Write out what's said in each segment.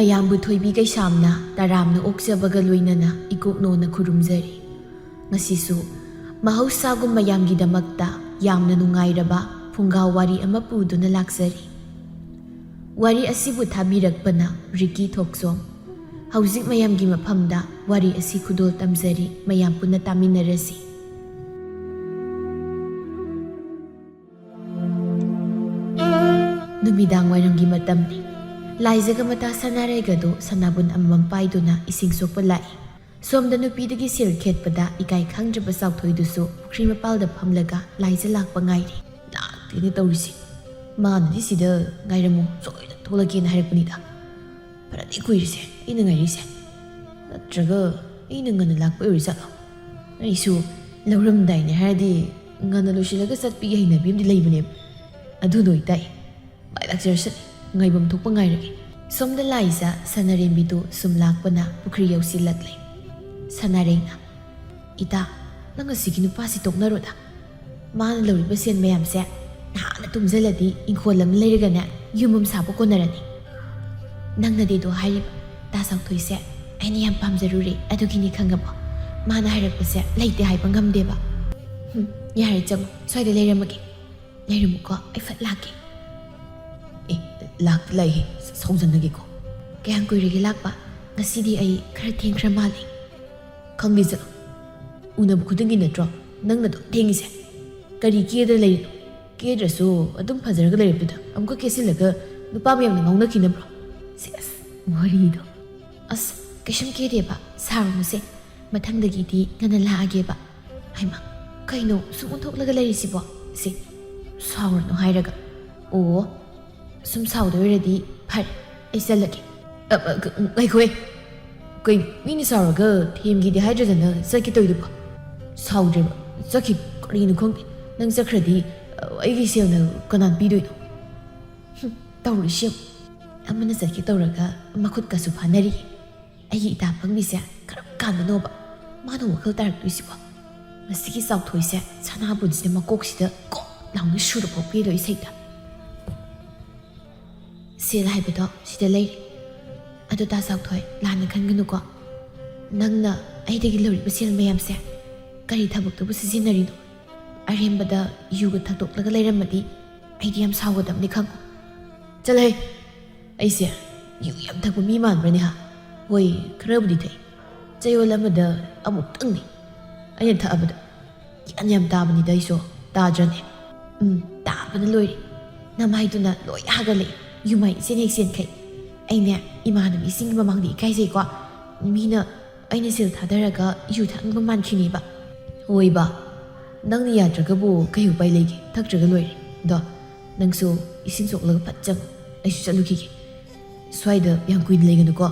ꯃꯌꯥꯝꯕꯨ ꯊꯣꯏꯕꯤ ꯀꯩꯁꯥꯝꯅ ꯇꯔꯥꯝꯅ ꯑꯣꯛꯆꯕꯒ ꯂꯣꯏꯅꯅ ꯏꯀꯣꯛꯅꯣꯅ ꯈꯨꯔꯨꯝꯖꯔꯤ꯫ ꯉꯁꯤꯁꯨ ꯃꯍꯧꯁꯥꯒꯨꯝ ꯃꯌꯥꯝꯒꯤꯗꯃꯛꯇ ꯌꯥꯝꯅ ꯅꯨꯡꯉꯥꯏꯔꯕ ꯐꯨꯡꯒꯥ ꯋꯥꯔꯤ ꯑꯃ ꯄꯨꯗꯨꯅ ꯂꯥꯛꯆꯔꯤ꯫ ꯋꯥꯔꯤ ꯑꯁꯤꯕꯨ ꯊꯥꯕꯤꯔꯛꯄꯅ ꯔꯤꯀꯤ ꯊꯣꯛꯆꯣꯝ꯫ ꯍꯧꯖꯤꯛ ꯃꯌꯥꯝꯒꯤ ꯃꯐꯝꯗ ꯋꯥꯔꯤ ꯑꯁꯤ ꯈꯨꯗꯣꯜ ꯇꯝꯖꯔꯤ, ꯃꯌꯥꯝ ꯄꯨꯟꯅ ꯇꯥꯃꯤꯟꯅꯔꯁꯤ꯫ ꯅꯨꯃꯤꯗꯥꯡ ꯋꯥꯏꯔꯝꯒꯤ ꯃꯇꯝꯅꯤ꯫ ꯂꯥꯏꯖꯒ ꯃꯇꯥ ꯁꯅꯥꯔꯩꯒꯗꯨ ꯁꯅꯥꯕꯨꯟ ꯑꯃꯃꯝ ꯄꯥꯏꯗꯨꯅ ꯏꯁꯤꯡ ꯁꯣꯛꯄ ꯂꯥꯛꯏ꯫ ꯁꯣꯝꯗ ꯅꯨꯄꯤꯗꯒꯤ ꯁꯦꯜ ꯈꯦꯠꯄꯗ ꯏꯀꯥꯏ ꯈꯪꯗ꯭ꯔꯕ ꯆꯥꯎꯊꯣꯏꯗꯨꯁꯨ ꯄꯨꯈ꯭ꯔꯤ ꯃꯄꯥꯜꯗ ꯐꯝꯂꯒ ꯂꯥꯏꯖ ꯂꯥꯛꯄ ꯉꯥꯏꯔꯤ꯫ ꯂꯥꯛꯇꯦꯅ ꯇꯧꯔꯤꯁꯤ, ꯃꯥꯅꯗꯤ ꯁꯤꯗ ꯉꯥꯏꯔꯝꯃꯨ ꯁꯣꯏꯗꯅ ꯊꯣꯛꯂꯛꯀꯦꯅ ꯍꯥꯏꯔꯛꯄꯅꯤꯗ꯫ ꯐꯔꯗꯤ ꯀꯨꯏꯔꯤꯁꯦ ꯑꯩꯅ ꯉꯥꯏꯔꯤꯁꯦ, ꯅꯠꯇ꯭ꯔꯒ ꯑꯩꯅ ꯉꯟꯅ ꯂꯥꯛꯄ ꯑꯣꯏꯔꯤꯖꯥꯠꯂꯣ? ꯑꯩꯁꯨ ꯂꯧꯔꯝꯗꯥꯏꯅꯦ ꯍꯥꯏꯔꯗꯤ ꯉꯟꯅ ꯂꯣꯏꯁꯤꯜꯂꯒ ꯆꯠꯄꯤꯒꯤ ꯍꯩꯅꯕꯤ ꯑꯃꯗꯤ ꯂꯩꯕꯅꯦꯕ꯫ ꯑꯗꯨꯅ ꯑꯣꯏꯇꯥꯏ ꯃꯥꯏ ꯂꯥꯛꯆꯔꯁꯅꯤ, ꯉꯥꯏꯐꯝ ꯊꯣꯛꯄ ꯉꯥꯏꯔꯒꯦ꯫ ꯁꯣꯝꯗ ꯂꯥꯏꯖ ꯁꯅꯥꯔꯦꯝꯕꯤꯗꯨ ꯁꯨꯝ ꯂꯥꯛꯄꯅ ꯄꯨꯈ꯭ꯔꯤ ꯌꯧꯁꯤꯜꯂꯛꯂꯦ꯫ ꯁꯅꯥꯔꯩꯅ, ꯏꯇꯥ ꯅꯪ ꯑꯁꯤꯒꯤ ꯅꯨꯄꯥꯁꯤ ꯇꯣꯛꯅꯔꯣꯗ, ꯃꯥꯅ ꯂꯧꯔꯤꯕ ꯁꯦꯟ ꯃꯌꯥꯝꯁꯦ ꯅꯍꯥꯟꯅ ꯇꯨꯡꯁꯤꯜꯂꯗꯤ ꯏꯪꯈꯣꯜ ꯑꯃ ꯂꯩꯔꯒꯅꯦ ꯌꯨꯝ ꯑꯃ ꯁꯥꯕ ꯀꯣꯟꯅꯔꯅꯤ꯫ ꯅꯪꯅꯗꯤꯗꯣ ꯍꯥꯏꯔꯤꯕ ꯇꯥ ꯆꯥꯎꯊꯣꯏꯁꯦ ꯑꯩꯅ ꯌꯥꯝ ꯄꯥꯝꯖꯔꯨꯔꯦ, ꯑꯗꯨꯒꯤꯅꯤ ꯈꯪꯉꯕꯣ? ꯃꯥꯅ ꯍꯥꯏꯔꯛꯄꯁꯦ ꯂꯩꯇꯦ ꯍꯥꯏꯕ ꯉꯝꯗꯦꯕ꯫ ꯌꯥꯔꯦ ꯆꯪꯉꯣ, ꯁ꯭ꯋꯥꯏꯗ ꯂꯩꯔꯝꯃꯒꯦ꯫ ꯂꯩꯔꯝꯃꯨꯀꯣ, ꯑꯩ ꯐꯠ ꯂꯥꯛꯀꯦ꯫ ꯂꯥꯛꯇꯤ ꯂꯥꯛꯏꯍꯦ, ꯁꯥꯎꯖꯟꯅꯒꯦꯀꯣ꯫ ꯀꯌꯥꯝ ꯀꯨꯏꯔꯒꯦ ꯂꯥꯛꯄ? ꯉꯁꯤꯗꯤ ꯑꯩ ꯈꯔ ꯊꯦꯡꯈ꯭ꯔ ꯃꯥꯜꯂꯦ꯫ ꯈꯪꯗꯦ ꯆꯠꯂꯣ, ꯎꯅꯕ ꯈꯨꯗꯤꯡꯒꯤ ꯅꯠꯇ꯭ꯔꯣ ꯅꯪꯅ ꯑꯗꯨꯝ ꯊꯦꯡꯉꯤꯁꯦ? ꯀꯔꯤ ꯀꯦꯗ ꯂꯩꯔꯤꯅꯣ? ꯀꯦꯗ꯭ꯔꯁꯨ ꯑꯗꯨꯝ ꯐꯖꯔꯒ ꯂꯩꯔꯕꯗꯨꯗ ꯑꯃꯨꯛꯀ ꯀꯦꯁꯤꯜꯂꯒ ꯅꯨꯄꯥ ꯃꯌꯥꯝꯅ ꯉꯥꯎꯅꯈꯤꯅꯕ꯭ꯔꯣ? ꯁꯦꯁ ꯋꯥꯔꯤꯗꯣ꯫ ꯑꯁ ꯀꯩꯁꯨꯝ ꯀꯦꯗꯦꯕ, ꯁꯥꯔꯨꯅꯨꯁꯦ, ꯃꯊꯪꯗꯒꯤꯗꯤ ꯉꯟꯅ ꯂꯥꯛꯑꯒꯦꯕ꯫ ꯍꯩꯃꯥ ꯀꯩꯅꯣ ꯁꯨꯝ ꯑꯣꯟꯊꯣꯛꯂꯒ ꯂꯩꯔꯤꯁꯤꯕꯣ? ꯁꯤ ꯁꯥꯎꯔꯅꯨ ꯍꯥꯏꯔꯒ꯫ ꯑꯣ ꯁꯨꯝ ꯁꯥꯎꯗꯣꯏ ꯑꯣꯏꯔꯗꯤ ꯐꯔꯦ, ꯑꯩ ꯆꯠꯂꯒꯦ꯫ ꯉꯥꯏꯈꯣꯍꯦ, ꯀꯩꯅꯣ ꯃꯤꯅ ꯁꯥꯎꯔꯒ ꯊꯦꯝꯒꯤꯗꯤ ꯍꯥꯏꯗ꯭ꯔꯗꯅ ꯆꯠꯀꯦ ꯇꯧꯏꯗꯨꯕꯣ? ꯁꯥꯎꯗ꯭ꯔꯦꯕ ꯆꯠꯈꯤ, ꯀꯔꯤꯅꯣ ꯈꯪꯗꯦ, ꯅꯪ ꯆꯠꯈ꯭ꯔꯗꯤ ꯑꯩꯒꯤ ꯁꯦꯜꯅ ꯀꯅꯥꯅ ꯄꯤꯗꯣꯏꯅꯣ? ꯇꯧꯔꯤꯁꯤ ꯑꯃꯅ ꯆꯠꯀꯦ ꯇꯧꯔꯒ ꯃꯈꯨꯠꯀꯁꯨ ꯐꯥꯅꯔꯤ꯫ ꯑꯩꯒꯤ ꯏꯇꯥ ꯐꯪꯕꯤꯁꯦ ꯀꯔꯝ ꯀꯥꯟꯗꯅꯣꯕ ꯃꯥꯅ ꯋꯥꯈꯜ ꯇꯥꯔꯛꯇꯣꯏꯁꯤꯕꯣ? ꯃꯁꯤꯒꯤ ꯆꯥꯎꯊꯣꯏꯁꯦ ꯁꯅꯥꯕꯨꯟꯁꯤꯅ ꯃꯀꯣꯛꯁꯤꯗ ꯀꯣꯛ ꯂꯥꯎꯅ ꯁꯨꯔꯐꯥꯎ ꯄꯤꯗꯣꯏ ꯏꯁꯩꯗ꯫ ꯁꯦꯜ ꯍꯥꯏꯕꯗꯣ ꯁꯤꯗ ꯂꯩꯔꯤ꯫ ꯑꯗꯨ ꯇꯥ ꯆꯥꯎꯊꯣꯏ ꯂꯥꯟꯅ ꯈꯟꯒꯅꯨꯀꯣ, ꯅꯪꯅ ꯑꯩꯗꯒꯤ ꯂꯧꯔꯤꯕ ꯁꯦꯜ ꯃꯌꯥꯝꯁꯦ ꯀꯔꯤ ꯊꯕꯛꯇꯕꯨ ꯁꯤꯖꯤꯟꯅꯔꯤꯅꯣ? ꯑꯔꯦꯝꯕꯗ ꯌꯨꯒ ꯊꯛꯇꯣꯛꯂꯒ ꯂꯩꯔꯝꯃꯗꯤ ꯑꯩꯗꯤ ꯌꯥꯝ ꯁꯥꯎꯒꯗꯕꯅꯤ ꯈꯪꯉꯣ꯫ ꯆꯠꯂꯍꯦ, ꯑꯩꯁꯦ ꯌꯨ ꯌꯥꯝ ꯊꯛꯄ ꯃꯤ ꯃꯥꯟꯕ꯭ꯔꯅꯦ ꯍꯥ? ꯍꯣꯏ ꯈꯔꯕꯨꯗꯤ ꯊꯛꯏ, ꯆꯌꯣꯜ ꯑꯃꯗ ꯑꯃꯨꯛꯇꯪꯅꯤ꯫ ꯑꯩꯅ ꯊꯛꯑꯕꯗ ꯒ꯭ꯌꯥꯟ ꯌꯥꯝ ꯇꯥꯕꯅꯤꯗ ꯑꯩꯁꯨ, ꯇꯥꯗ꯭ꯔꯅꯦ? ꯇꯥꯕꯅ ꯂꯣꯏꯔꯦ, ꯅꯃꯥꯏꯗꯨꯅ ꯂꯣꯏ ꯍꯥꯒꯠꯂꯛꯏ, ꯌꯨꯃꯥꯏ ꯏꯆꯦꯟ ꯍꯦꯛ ꯆꯦꯟꯈꯩ꯫ ꯑꯩꯅꯦ ꯏꯃꯥꯟꯅꯕꯤꯁꯤꯡꯒꯤ ꯃꯃꯥꯡꯗ ꯏꯀꯥꯏꯖꯩꯀꯣ, ꯃꯤꯅ ꯑꯩꯅ ꯁꯦꯜ ꯊꯥꯗꯔꯒ ꯌꯨ ꯊꯛꯅꯤꯡꯕ ꯃꯥꯟꯈꯤꯅꯦꯕ꯫ ꯍꯣꯏꯕ, ꯅꯪꯅ ꯌꯥꯗ꯭ꯔꯒꯕꯨ ꯀꯩ ꯎꯄꯥꯏ ꯂꯩꯒꯦ, ꯊꯛꯇ꯭ꯔꯒ ꯂꯣꯏꯔꯦ꯫ ꯑꯗꯣ ꯅꯪꯁꯨ ꯏꯁꯤꯡ ꯁꯣꯛꯂꯒ ꯐꯠ ꯆꯪꯉꯨ, ꯑꯩꯁꯨ ꯆꯠꯂꯨꯈꯤꯒꯦ꯫ ꯁ꯭ꯋꯥꯏꯗ ꯌꯥꯝ ꯀꯨꯏꯅ ꯂꯩꯒꯅꯨꯀꯣ,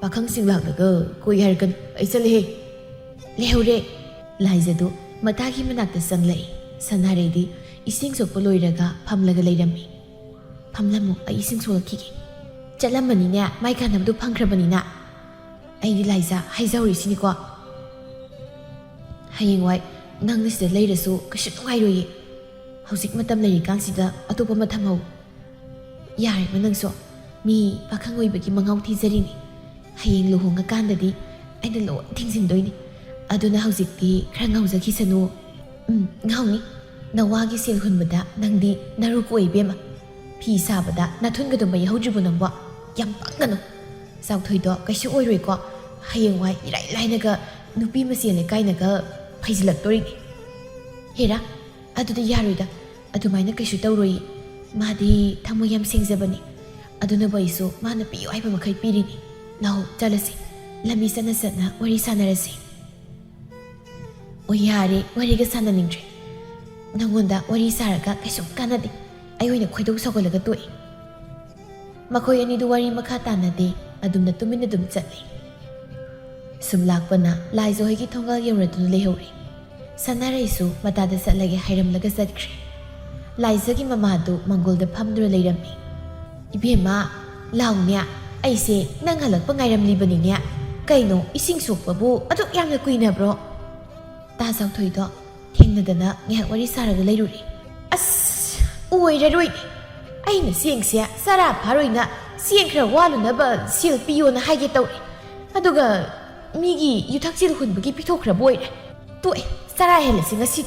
ꯄꯥꯈꯪꯁꯤꯡ ꯂꯥꯛꯂꯒ ꯀꯣꯏ ꯍꯥꯏꯔꯛꯀꯅꯤ꯫ ꯑꯩ ꯆꯠꯂꯦꯍꯦ꯫ ꯂꯩꯍꯧꯔꯦ꯫ ꯂꯥꯏꯖꯗꯨ ꯃꯇꯥꯒꯤ ꯃꯅꯥꯛꯇ ꯆꯪꯂꯛꯏ꯫ ꯁꯅꯥꯔꯩꯗꯤ ꯏꯁꯤꯡ ꯁꯣꯛꯄ ꯂꯣꯏꯔꯒ ꯐꯝꯂꯒ ꯂꯩꯔꯝꯃꯤ꯫ ꯐꯝꯂꯝꯃꯨ, ꯑꯩ ꯏꯁꯤꯡ ꯁꯣꯛꯂꯛꯈꯤꯒꯦ꯫ ꯆꯠꯂꯝꯕꯅꯤꯅꯦ, ꯃꯥꯏ ꯀꯥꯟꯅꯕꯗꯨ ꯐꯪꯈ꯭ꯔꯕꯅꯤꯅ ꯑꯩꯗꯤ ꯂꯥꯏꯖ ꯍꯥꯏꯖꯍꯧꯔꯤꯁꯤꯅꯤꯀꯣ, ꯍꯌꯦꯡꯋꯥꯏ ꯅꯪꯅ ꯁꯤꯗ ꯂꯩꯔꯁꯨ ꯀꯩꯁꯨ ꯅꯨꯡꯉꯥꯏꯔꯣꯏꯌꯦ꯫ ꯍꯧꯖꯤꯛ ꯃꯇꯝ ꯂꯩꯔꯤꯀꯥꯟꯁꯤꯗ ꯑꯇꯣꯞꯄ ꯑꯃ ꯊꯝꯍꯧ꯫ ꯌꯥꯔꯦꯕ ꯅꯪꯁꯨ, ꯃꯤ ꯄꯥꯈꯪ ꯑꯣꯏꯕꯒꯤ ꯃꯉꯥꯎ ꯊꯤꯖꯔꯤꯅꯤ, ꯍꯌꯦꯡ ꯂꯨꯍꯣꯡꯉꯀꯥꯟꯗꯗꯤ ꯑꯩꯅ ꯂꯣꯏ ꯊꯤꯡꯖꯤꯟꯗꯣꯏꯅꯤ꯫ ꯑꯗꯨꯅ ꯍꯧꯖꯤꯛꯇꯤ ꯈꯔ ꯉꯥꯎꯖꯈꯤꯁꯅꯨ꯫ ꯉꯥꯎꯅꯤ, ꯅꯋꯥꯒꯤ ꯁꯦꯜ ꯍꯨꯟꯕꯗ ꯅꯪꯗꯤ ꯅꯔꯨ ꯀꯣꯛꯏ ꯏꯕꯦꯝꯃ, ꯐꯤ ꯁꯥꯕꯗ ꯅꯥꯊꯨꯟꯒꯗꯣ ꯃꯩꯍꯧꯗ꯭ꯔꯤꯕꯣ ꯅꯪꯕꯣ? ꯌꯥꯝ ꯄꯪꯒꯅꯨ꯫ ꯆꯥꯎꯊꯣꯏꯗꯣ ꯀꯩꯁꯨ ꯑꯣꯏꯔꯣꯏꯀꯣ, ꯍꯌꯦꯡꯋꯥꯏ ꯏꯔꯥꯏ ꯂꯥꯏꯅꯒ ꯅꯨꯄꯤ ꯃꯁꯦꯜ ꯂꯩꯀꯥꯏꯅꯒ ꯐꯩꯖꯤꯜꯂꯛꯇꯣꯔꯤꯅꯤ꯫ ꯍꯦꯔꯥ ꯑꯗꯨꯗꯤ ꯌꯥꯔꯣꯏꯗ, ꯑꯗꯨꯃꯥꯏꯅ ꯀꯩꯁꯨ ꯇꯧꯔꯣꯏꯌꯦ, ꯃꯥꯗꯤ ꯊꯃꯣꯏ ꯌꯥꯝ ꯁꯦꯡꯖꯕꯅꯤ꯫ ꯑꯗꯨꯅꯕꯨ ꯑꯩꯁꯨ ꯃꯥꯅ ꯄꯤꯌꯨ ꯍꯥꯏꯕ ꯃꯈꯩ ꯄꯤꯔꯤꯅꯤ꯫ ꯂꯥꯛꯑꯣ ꯆꯠꯂꯁꯤ, ꯂꯝꯕꯤ ꯆꯠꯅ ꯆꯠꯅ ꯋꯥꯔꯤ ꯁꯥꯟꯅꯔꯁꯤ꯫ ꯑꯣ ꯌꯥꯔꯦ, ꯋꯥꯔꯤꯒ ꯁꯥꯟꯅꯅꯤꯡꯗ꯭ꯔꯦ, ꯅꯪꯉꯣꯟꯗ ꯋꯥꯔꯤ ꯁꯥꯔꯒ ꯀꯩꯁꯨꯝ ꯀꯥꯟꯅꯗꯦ, ꯑꯩ ꯑꯣꯏꯅ ꯈꯣꯏꯗꯧ ꯁꯧꯒꯠꯂꯒ ꯇꯣꯛꯏ꯫ ꯃꯈꯣꯏ ꯑꯅꯤꯗꯨ ꯋꯥꯔꯤ ꯃꯈꯥ ꯇꯥꯟꯅꯗꯦ, ꯑꯗꯨꯝꯅ ꯇꯨꯃꯤꯟꯅ ꯑꯗꯨꯝ ꯆꯠꯂꯤ꯫ ꯁꯨꯝ ꯂꯥꯛꯄꯅ ꯂꯥꯏꯖꯍꯣꯏꯒꯤ ꯊꯣꯡꯒꯥꯜ ꯌꯧꯔꯗꯨꯅ ꯂꯩꯍꯧꯔꯤ꯫ ꯁꯅꯥꯔꯩꯁꯨ ꯃꯇꯥꯗ ꯆꯠꯂꯒꯦ ꯍꯥꯏꯔꯝꯂꯒ ꯆꯠꯈ꯭ꯔꯦ꯫ ꯂꯥꯏꯖꯒꯤ ꯃꯃꯥꯗꯨ ꯃꯪꯒꯣꯜꯗ ꯐꯝꯗꯨꯅ ꯂꯩꯔꯝꯃꯤ꯫ ꯏꯕꯦꯝꯃ ꯂꯥꯎꯅꯦ, ꯑꯩꯁꯦ ꯅꯪ ꯍꯜꯂꯛꯄ ꯉꯥꯏꯔꯝꯂꯤꯕꯅꯤꯅꯦ꯫ ꯀꯩꯅꯣ ꯏꯁꯤꯡ ꯁꯣꯛꯄꯕꯨ ꯑꯗꯨꯛ ꯌꯥꯝꯅ ꯀꯨꯏꯅꯕ꯭ꯔോ? ꯇꯥ ꯆꯥꯎꯊꯣꯏꯗꯣ ꯊꯦꯡꯅꯗꯅ ꯉꯥꯏꯍꯥꯛ ꯋꯥꯔꯤ ꯁꯥꯔꯒ ꯂꯩꯔꯨꯔꯦ꯫ ꯑꯁ ꯑꯣꯏꯔꯔꯣꯏ, ꯑꯩꯅ ꯆꯦꯡꯁꯦ ꯆꯔꯥ ꯐꯥꯔꯣꯏꯅ เสียงขระว่าลุนะบะเสียลปิโยนะให้เกตเอาอะดูกะมีกี่ยุทักจิลหุ่นบกี้พิโตขระบวยเลยตัวสลายเห็นเลยสิงห์สิ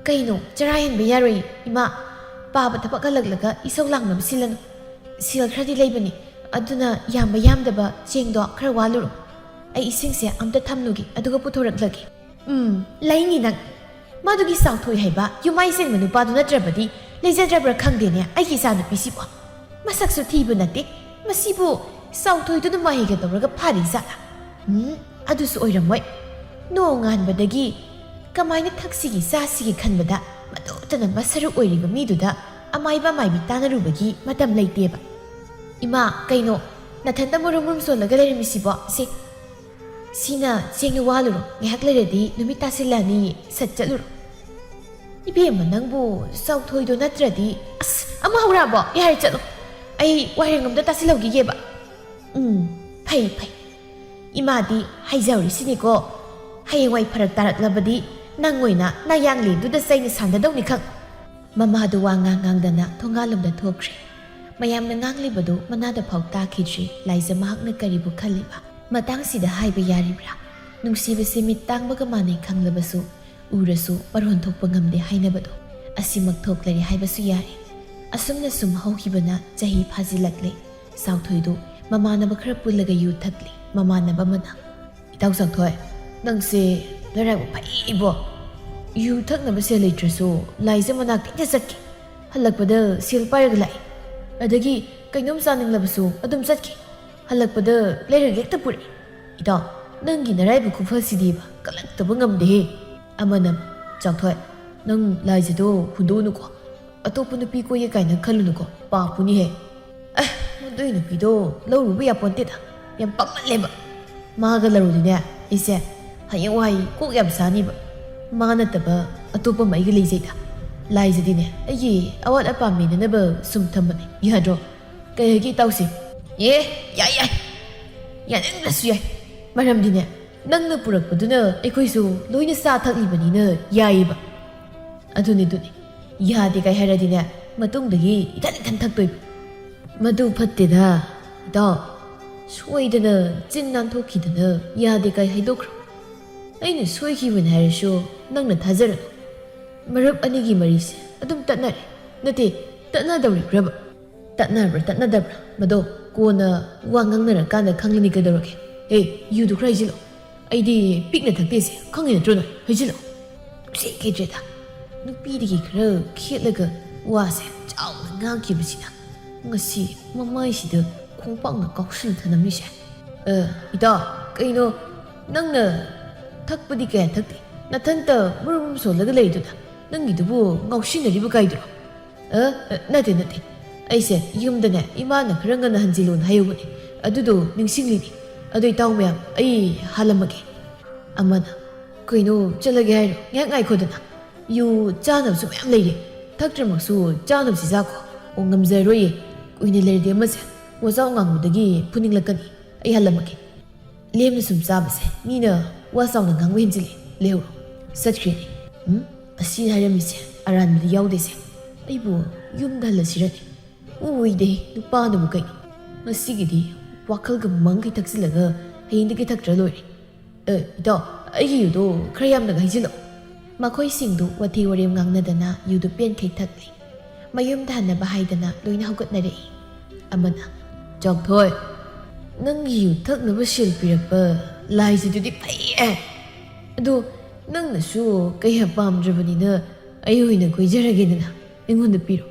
ไกโนจะไรเห็นไม่ยากเลยอิมาป้าบัดทับกันหลักๆอีสองหลังน้ำสิลันสิลคราดีเลยบันนี่อะดูน่ะยามไปยามเดบะเชียงดอกขระว่าลุไออีสิงเสียอัมตัดทำนุกิอะดูกะพุทโธรักลักไลนี่นักมาดูกี่สาวถอยให้บ้ายูไม่เส้นมันดูป้าดูน่าจะบดีเลยจะจะประคังเดียเนี่ยไอ้กี่สาวนึกพิสิบวะมาสักสุดที่บุนัดดิมาสิบุสาวถอยตัวนึกมาให้กันตัวแล้วก็พาดิสัตว์อะดูสวยรำไว้โน่งานบัดกี้ก็ไม่นึกทักษิกิซาสิกิขันบัดมาดูแต่นั้นมาสรุปอวยรีบมีดูดะอาไม่บ้าไม่บิตานารูบกี้มาทำไรเตียบอิมาไกโนนัดทันตามรุมส่วนแล้วก็เลยมิสิบวะสิสินะเชียงนูวาลุไงฮักเลยดีนุมิตาสิลานี่สัจจะลุนี่พี่มันนั่งบูสาวถอยโดนัทระดีอามาหัวเราะยังไงจัดไอ้วายงมตาสิลากี่เก็บไปอิมาดีให้เจ้าริสินี่ก็ให้ไว้พรักตาลักลาบดีนั่งงวยนะนายยังหลีดูดัชนีสันดาดงนี่ครับมามาดูวางงางดานะทงกาลมดันทุกข์มายามนังงางลีบดูมันน่าจะเผาตาคิดสิไล่จะมาหักนึกการิบุคลิบะมาตั้งสิดาให้ไปยาริบระนุ่งสีเบสิมิตั้งบักมาในคังเลบสุอูรสุปรหนทกปงมเดให้นบดูอาศิมักทกเลยให้บสุยาริอาสมนสุมเฮาฮิบนะจะฮีพาซิลักเลยสาวถอยดูมามานบคราปุลเลยยูทักเลยมามานบมันอีเต้าสักถอยนังเสียแล้วไรบุไปอีบ่ยูทักนบเสียเลยทรสุไล่จะมานักที่จะสักกี่ฮัลลักปะเดอเสียลไปร์กไลอะดกี้กันยมซานิงลบสุอดุมสักกี่ฮัลลักปะเดอเลยเรียกตะปุริอีเต้านังกินอะไรบุคุฟ้าสิดีบ่กำลังตะบังมเดอามันจักถอยนังไล่จะดูหุ่นดูนุกอะตัวปุ่นปีโก้ยังไงนักขันลุนุกป้าปุ่นนี่เหมันดูนุปีโดเรารู้ไม่อยากปนติดยังปั๊มมันเลยบ่มากันเราดูเนี่ยอีเสียหายวัยกูแอบสานี่บ่มาหน้าแต่บ่อะตัวปุ่นไม่ก็เลยใจด่าไล่จะดีเนี่ยไอ้ยี่อวัดอปามีนั่นบ่สุ่มทำมันยี่ห้อก็ยังกี่เต้าสิยันนั่นสุยมาทำดีเนี่ยนั่งนึกปุระปุดุเนอไอ้คุยสูลุยนี่สาทักอีบันนี่เนอยายบ่อะดูนี่ยาดีกันให้เราดีเนี่ยมาตุ้งดีอีท่านกันทักตัวมาดูพัดเดน่ะดอช่วยเดนจินนันทุกิเดนยาดีกันให้ดูครไอ้นี่ช่วยคิดวันให้เราชัวนั่งนั่งท่าเจริญมารับอันนี้กี่มาริสอะตุ้มตัดหน้านั่นทีตัดหน้าดาวริบรับตัดหน้าดับมาดูกูน่ะวางงังนั่นกันข้างนี้ก็ดาวรักเฮ้ยยูดูใครจิโลไอ้ดีปิกเนี่ยทักเตสิข้างนี้ตรงนั้นให้จิโลเสียกี่เจ้านุปีดีกี่ครั้งคิดเลยก็ว่าเสียเจ้างานกี่ปีนะงั้นสิมาไม่สิเด้อคงปังนะก็สิ่งที่นั่นไม่ใช่อีต่อก็อีโน่นั่งเนอะทักปฏิแก่ทักดินั่นท่านเตอร์ไม่รู้มันสอนแล้วก็เลยดูนะนั่งอีตัวบุงอกสิ่งอะไรบุกไก่ดูนั่นเถอะไอ้เสียยืมเดเนี่ยอีมาน่ะครั้งกันหันจิลุนให้อยู่เนี่ยดูนิ่งสิ่งลีนี่ดูอีต่อเมียไอ้ฮัลลัมเกะอามันก็อีโน่จะเลยแกง่ายคนนะยูจ้าหนุ่มสุดแม่เลยทักจะมาสู้จ้าหนุ่มสิจ้าก็องค์งำใจรวยกุยนี่เลยเดียมันเสียว่าจะงานมุดกี้พูดนิ่งละกันไอ้ฮัลลัมเกะเลี้ยมนี่สุ่มซาบเสียนี่เนอะว่าสาวนั่งงานเว้นจิเลยเลี้ยวสัตว์เกนี่อาศินหายมิเสียอารันมีเดียวเดเสียไอ้บัวยุ่มดัลละสิระนี่อู้ยเดลูกป้าหนุ่มกันมาสิกี่ดีว่าเขากับมังกี่ทักสิละก็ให้ยินดีกี่ทักจะรวยต่อไอ้ยูดูใครยามนักให้จิโลมาค่อยสิ่งดูว่าที่วารีมงังนาดนะยูดูเปลี่ยนใครทักเลยมายุ่มทานนะบ่ายดนะโดยน่าเขากดนั่นเองอามันนะจอกถอยนั่งยูทักนับศิลปิระเปอร์ไล่จะดูดิไปดูนั่งน่ะสู้ก็ยังปั๊มจะวันนี้เนอะไอ้หุ่นน่ะคุยจะอะไรกันนะไอ้คนเดือดปีโร่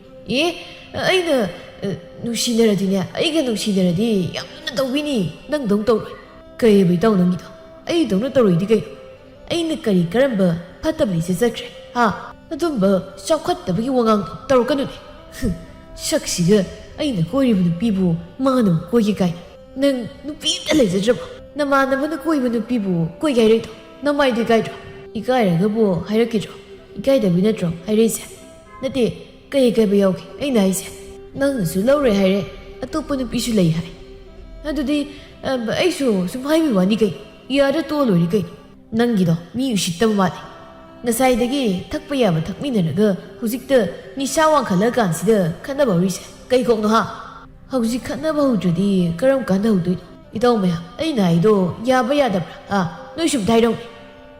ไอ้เนอะนุ่งชินอะไรทีเนี่ยไอ้ก็นุ่งชินอะไรดียังนั่งตัววินี่นั่งตรงตัวก็ยังไม่ต้องนั่งกี่ตัวไอ้ตรงนั้นตัวอีกกี่ไอ้นึกการีการบังพัดตับลิเซซักเช่ฮะนั่นตุ้มบังชอบขัดตับกี่วางตัวกันนู่นชักสิกะไอ้นึกคุยบุญปีบุมาหนุ่มคุยกี่นั่งนุ่มปีอะไรจะจับน้ำมันน้ำมันคุยบุญปีบุคุยกี่เลยตัวน้ำมันดีกี่ตัวอีกอะไรก็บัวให้เรากี่ตัวอีกอะไรแต่ไม่น่าตัวให้เราเสียนั่นทีก็ยังก็ไม่เอาไอ้นายเสียนั่งสู้เล่าเลยให้เราอะตัวปุ่นปีสุดเลยให้นั่นดูดิไอ้สู้ไม่มีวันนี้กี่ยาได้ตัวเลยกี่นั่งกี่ตัวมีอยู่สิบตัวมาดิงั้นใส่เด็กทักไปยามทักมีเนี่ยนะก็หุ่นสิกเตอร์นิชาวังขันเลิกกันสิเด้อขันได้บริสุทธิ์กี่คงนะฮะ ꯍꯧꯖꯤꯛ ꯈꯠꯅꯕ ꯍꯧꯗ꯭ꯔꯗꯤ ꯀꯔꯝ ꯀꯥꯟꯗ ꯍꯧꯗꯣꯏꯅꯣ? ꯏꯇꯥꯎ ꯃꯌꯥꯝ, ꯑꯩꯅ ꯍꯥꯏꯗꯣ ꯌꯥꯕ ꯌꯥꯗꯕ꯭ꯔꯥ? ꯅꯣꯏ ꯁꯨꯝ ꯍꯥꯏꯔꯧꯅꯦ.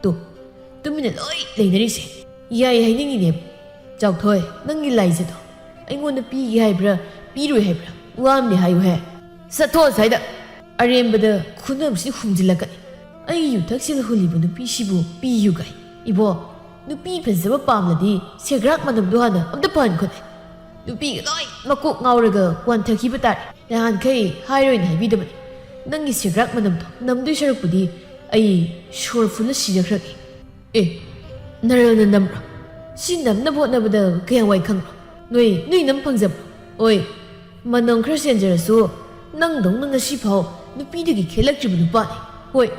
ꯇꯣ, ꯇꯨꯃꯤꯟꯅ ꯂꯣꯏ ꯂꯩꯅꯔꯤꯁꯦ. ꯌꯥꯏ ꯍꯥꯏꯅꯤꯡꯉꯤꯅꯦꯕ. ꯆꯥꯎꯊꯣꯏ, ꯅꯪꯒꯤ ꯂꯥꯏꯖꯗꯣ ꯑꯩꯉꯣꯟꯗ ꯄꯤꯒꯦ ꯍꯥꯏꯕ꯭ꯔꯥ, ꯄꯤꯔꯣꯏ ꯍꯥꯏꯕ꯭ꯔꯥ? ꯋꯥ ꯑꯃꯅꯦ ꯍꯥꯏꯌꯨꯍꯦ. ꯆꯠꯊꯣ ꯑꯁ꯭ꯋꯥꯏꯗ. ꯑꯔꯦꯝꯕꯗ ꯈꯨꯅꯝꯁꯤ ꯍꯨꯝꯖꯤꯜꯂꯛꯀꯅꯤ. ꯑꯩ ꯌꯨꯊꯛꯁꯤꯜ ꯍꯨꯜꯂꯤꯕ ꯅꯨꯄꯤꯁꯤꯕꯨ ꯄꯤꯌꯨ ꯀꯥꯏ. 이보, 누삐 펜스버 빰라디 세그락 만남도 하나 엄다 펀코네. 누삐가 너이 막국 나오르가 원탁히부 딸. 나한 그이 하이로인 하이비드버니. 낭기 세그락 만남도 남도 셔럭부디 아이 쇼르풀라 시작하기. 에, 나라는 남라. 시 남나 보나보다 그냥 와이캉. 너희 남팡잡. 어이, 만남 크리스천저라서 낭동 낭가 시파오 누삐득이 켈락지부 누빠니. 어이,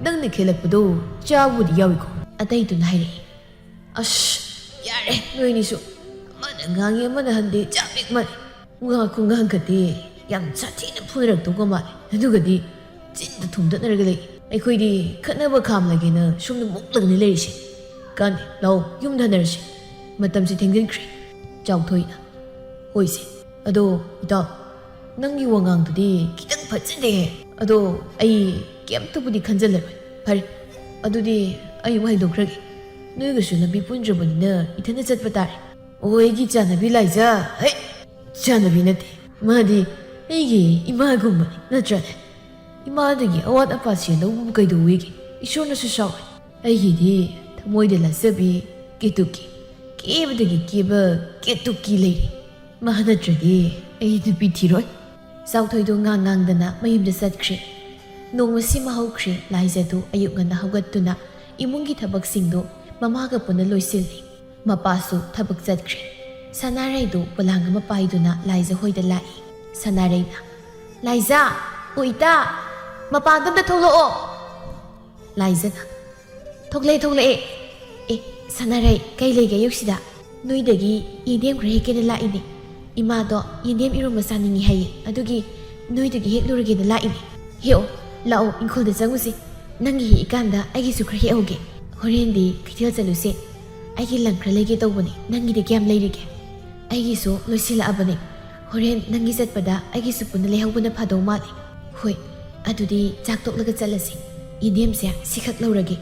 낭네 켈락부도 짜부디 야위고. ꯑꯇꯩꯗꯨꯅ ꯍꯥꯏꯔꯛꯏ ꯑꯁ ꯌꯥꯔꯦ ꯅꯣꯏꯅꯤꯁꯨ ꯑꯃꯅ ꯉꯥꯡꯉꯤ ꯑꯃꯅ ꯍꯟꯗꯦ ꯆꯥꯄꯤꯛ ꯃꯥꯜꯂꯦ ꯉꯥ ꯈꯨꯡꯒꯥꯡꯒꯗꯤ ꯌꯥꯝ ꯁꯥꯊꯤꯅ ꯐꯨꯅꯔꯛꯇꯧꯒ ꯃꯥꯜꯂꯦ ꯑꯗꯨꯒꯗꯤ ꯆꯤꯟꯗ ꯊꯨꯝꯗꯠꯅꯔꯒ ꯂꯩ ꯑꯩꯈꯣꯏꯗꯤ ꯈꯠꯅꯕ ꯈꯥꯝꯂꯒꯦꯅ ꯁꯣꯝꯗ ꯃꯨꯛꯂꯒꯅꯤ ꯂꯩꯔꯤꯁꯦ ꯀꯥꯟꯗꯦ ꯂꯥꯛꯑꯣ ꯌꯨꯝꯗ ꯍꯟꯅꯔꯁꯤ ꯃꯇꯝꯁꯤ ꯊꯦꯡꯖꯤꯟꯈ꯭ꯔꯦ ꯆꯥꯎꯊꯣꯏꯅ ꯍꯣꯏꯁꯦ ꯑꯗꯣ ꯏꯇꯥꯎ ꯅꯪꯒꯤ ꯋꯥꯉꯥꯡꯗꯨꯗꯤ ꯈꯤꯇꯪ ꯐꯠꯖꯗꯦꯍꯦ ꯑꯗꯣ ꯑꯩ ꯀꯩꯝꯇꯕꯨꯗꯤ ꯈꯟꯖꯜꯂꯔꯣꯏ ꯐꯔꯦ ꯑꯗꯨꯗꯤ ꯑꯩ ꯋꯥꯍꯩꯗꯣꯛꯈ꯭ꯔꯒꯦ ꯅꯣꯏꯒꯁꯨ ꯂꯝꯕꯤ ꯄꯨꯟꯗ꯭ꯔꯕꯅꯤꯅ ꯏꯊꯟꯇ ꯆꯠꯄ ꯇꯥꯔꯦ ꯑꯩꯒꯤ ꯆꯥꯟꯅꯕꯤ ꯂꯥꯏꯖꯥ ꯍꯩ ꯆꯥꯟꯅꯕꯤ ꯅꯠꯇꯦ ꯃꯥꯗꯤ ꯑꯩꯒꯤ ꯏꯃꯥꯒꯨꯝꯕꯅꯤ ꯅꯠꯇ꯭ꯔꯅꯦ ꯏꯃꯥꯗꯒꯤ ꯑꯋꯥꯠ ꯑꯄꯥ ꯆꯦꯟꯗꯧꯕꯕꯨ ꯀꯩꯗꯧꯋꯤꯒꯦ ꯏꯁꯣꯔꯅꯁꯨ ꯁꯥꯎꯋꯦ ꯑꯩꯒꯤꯗꯤ ꯊꯃꯣꯏꯗ ꯂꯥꯠꯆꯕꯤ ꯀꯦꯇꯨꯀꯤ ꯀꯦꯕꯗꯒꯤ ꯀꯦꯕ ꯀꯦꯇꯨꯀꯤ ꯂꯩꯔꯤ ꯃꯥ ꯅꯠꯇ꯭ꯔꯗꯤ ꯑꯩ ꯅꯨꯄꯤ ꯊꯤꯔꯣꯏ ꯆꯥꯎꯊꯣꯏꯗꯣ ꯉꯥꯡꯗꯅ ꯃꯌꯨꯝꯗ ꯆꯠꯈ꯭ꯔꯦ ꯅꯣꯡꯃꯁꯤꯃ ꯍꯧꯈ꯭ꯔꯦ ꯂꯥꯏꯖꯗꯨ ꯑꯌꯨꯛ ꯉꯟꯅ ꯍꯧꯒꯠꯇꯨꯅ ꯏꯃꯨꯡꯒꯤ ꯊꯕꯛꯁꯤꯡꯗꯨ ꯃꯃꯥꯒ ꯄꯨꯟꯅ ꯂꯣꯏꯁꯤꯜꯂꯤ ꯃꯄꯥꯁꯨ ꯊꯕꯛ ꯆꯠꯈ꯭ꯔꯦ ꯁꯅꯥꯔꯩꯗꯨ ꯄꯣꯂꯥꯡ ꯑꯃ ꯄꯥꯏꯗꯨꯅ ꯂꯥꯏꯖ ꯍꯣꯏꯗ ꯂꯥꯛꯏ ꯁꯅꯥꯔꯩꯅ ꯂꯥꯏꯖ ꯎꯏꯇꯥ ꯃꯄꯥꯟꯗ ꯑꯝꯇ ꯊꯣꯛꯂꯛꯑꯣ ꯂꯥꯏꯖꯅ ꯊꯣꯛꯂꯛꯑꯦ ꯑꯦ ꯁꯅꯥꯔꯩ ꯀꯩ ꯂꯩꯒꯦ ꯑꯌꯨꯛꯁꯤꯗ ꯅꯣꯏꯗꯒꯤ ꯌꯦꯟꯗꯦꯝ ꯈꯔ ꯍꯦꯛꯀꯦꯅ ꯂꯥꯛꯏꯅꯦ ꯏꯃꯥꯗꯣ ꯌꯦꯟꯗꯦꯝ ꯏꯔꯣꯝꯕ ꯆꯥꯅꯤꯡꯉꯤ ꯍꯥꯏꯌꯦ ꯑꯗꯨꯒꯤ ꯅꯣꯏꯗꯒꯤ ꯍꯦꯛꯂꯨꯔꯒꯦꯅ ꯂꯥꯛꯏꯅꯦ ꯍꯦꯛꯑꯣ ꯂꯥꯛꯑꯣ ꯏꯪꯈꯣꯜꯗ ꯆꯪꯉꯨꯁꯤ ꯅꯪꯒꯤ ꯍꯦꯛꯏꯀꯥꯟꯗ ꯑꯩꯒꯤꯁꯨ ꯈꯔ ꯍꯦꯛꯍꯧꯒꯦ ꯍꯣꯔꯦꯟꯗꯤ ꯀꯩꯊꯦꯜ ꯆꯠꯂꯨꯁꯦ ꯑꯩꯒꯤ ꯂꯪ ꯈꯔ ꯂꯩꯒꯦ ꯇꯧꯕꯅꯤ ꯅꯪꯒꯤꯗꯤ ꯀꯌꯥꯝ ꯂꯩꯔꯤꯒꯦ ꯑꯩꯒꯤꯁꯨ ꯂꯣꯏꯁꯤꯜꯂꯛꯑꯕꯅꯤ ꯍꯣꯔꯦꯟ ꯅꯪꯒꯤ ꯆꯠꯄꯗ ꯑꯩꯒꯤꯁꯨ ꯄꯨꯟꯅ ꯂꯩꯍꯧꯕꯅ ꯐꯗꯧ ꯃꯥꯜꯂꯤ ꯍꯣꯏ ꯑꯗꯨꯗꯤ ꯆꯥꯛ ꯇꯣꯛꯂꯒ ꯆꯠꯂꯁꯤ ꯌꯦꯟꯗꯦꯝꯁꯦ ꯁꯤꯈꯛ ꯂꯧꯔꯒꯦ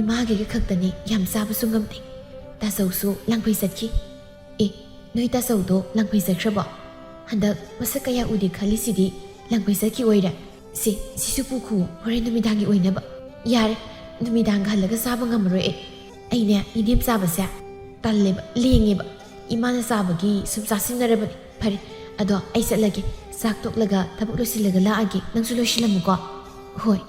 ꯏꯃꯥꯒꯤꯒ ꯈꯛꯇꯅꯤ ꯌꯥꯝ ꯆꯥꯕꯁꯨ ꯉꯝꯗꯦ ꯇꯥꯆꯧꯁꯨ ꯂꯥꯡꯐꯩ ꯆꯠꯈꯤ ꯑꯦ ꯅꯣꯏ ꯇꯥꯆꯧꯗꯣ ꯂꯥꯡꯐꯩ ꯆꯠꯈ꯭ꯔꯕꯣ ꯍꯟꯗꯛ ꯃꯁꯛ ꯀꯌꯥ ꯎꯗꯦ ꯈꯜꯂꯤꯁꯤꯗꯤ ꯂꯥꯡꯐꯩ ꯆꯠꯈꯤ ꯑꯣꯏꯔꯦ ꯁꯤꯁꯨ ꯄꯨꯈꯨ ꯍꯣꯔꯦꯟ ꯅꯨꯃꯤꯗꯥꯡꯒꯤ ꯑꯣꯏꯅꯕ ꯌꯥꯔꯦ ꯅꯨꯃꯤꯗꯥꯡꯒ ꯍꯜꯂꯒ ꯆꯥꯕ ꯉꯝꯃꯔꯣꯏ ꯑꯩꯅꯦ ꯌꯦꯟꯗꯦꯝ ꯆꯥꯕꯁꯦ ꯇꯜꯂꯦꯕ ꯂꯦꯡꯉꯦꯕ ꯏꯃꯥꯅ ꯆꯥꯕꯒꯤ ꯁꯨꯝ ꯆꯥꯁꯤꯟꯅꯔꯕꯅꯤ ꯐꯔꯦ ꯑꯗꯣ ꯑꯩ ꯆꯠꯂꯒꯦ ꯆꯥꯛ ꯇꯣꯛꯂꯒ ꯊꯕꯛ ꯂꯣꯏꯁꯤꯜꯂꯒ ꯂꯥꯛꯑꯒꯦ ꯅꯪꯁꯨ ꯂꯣꯏꯁꯤꯜꯂꯝꯃꯨꯀꯣ ꯍꯣꯏ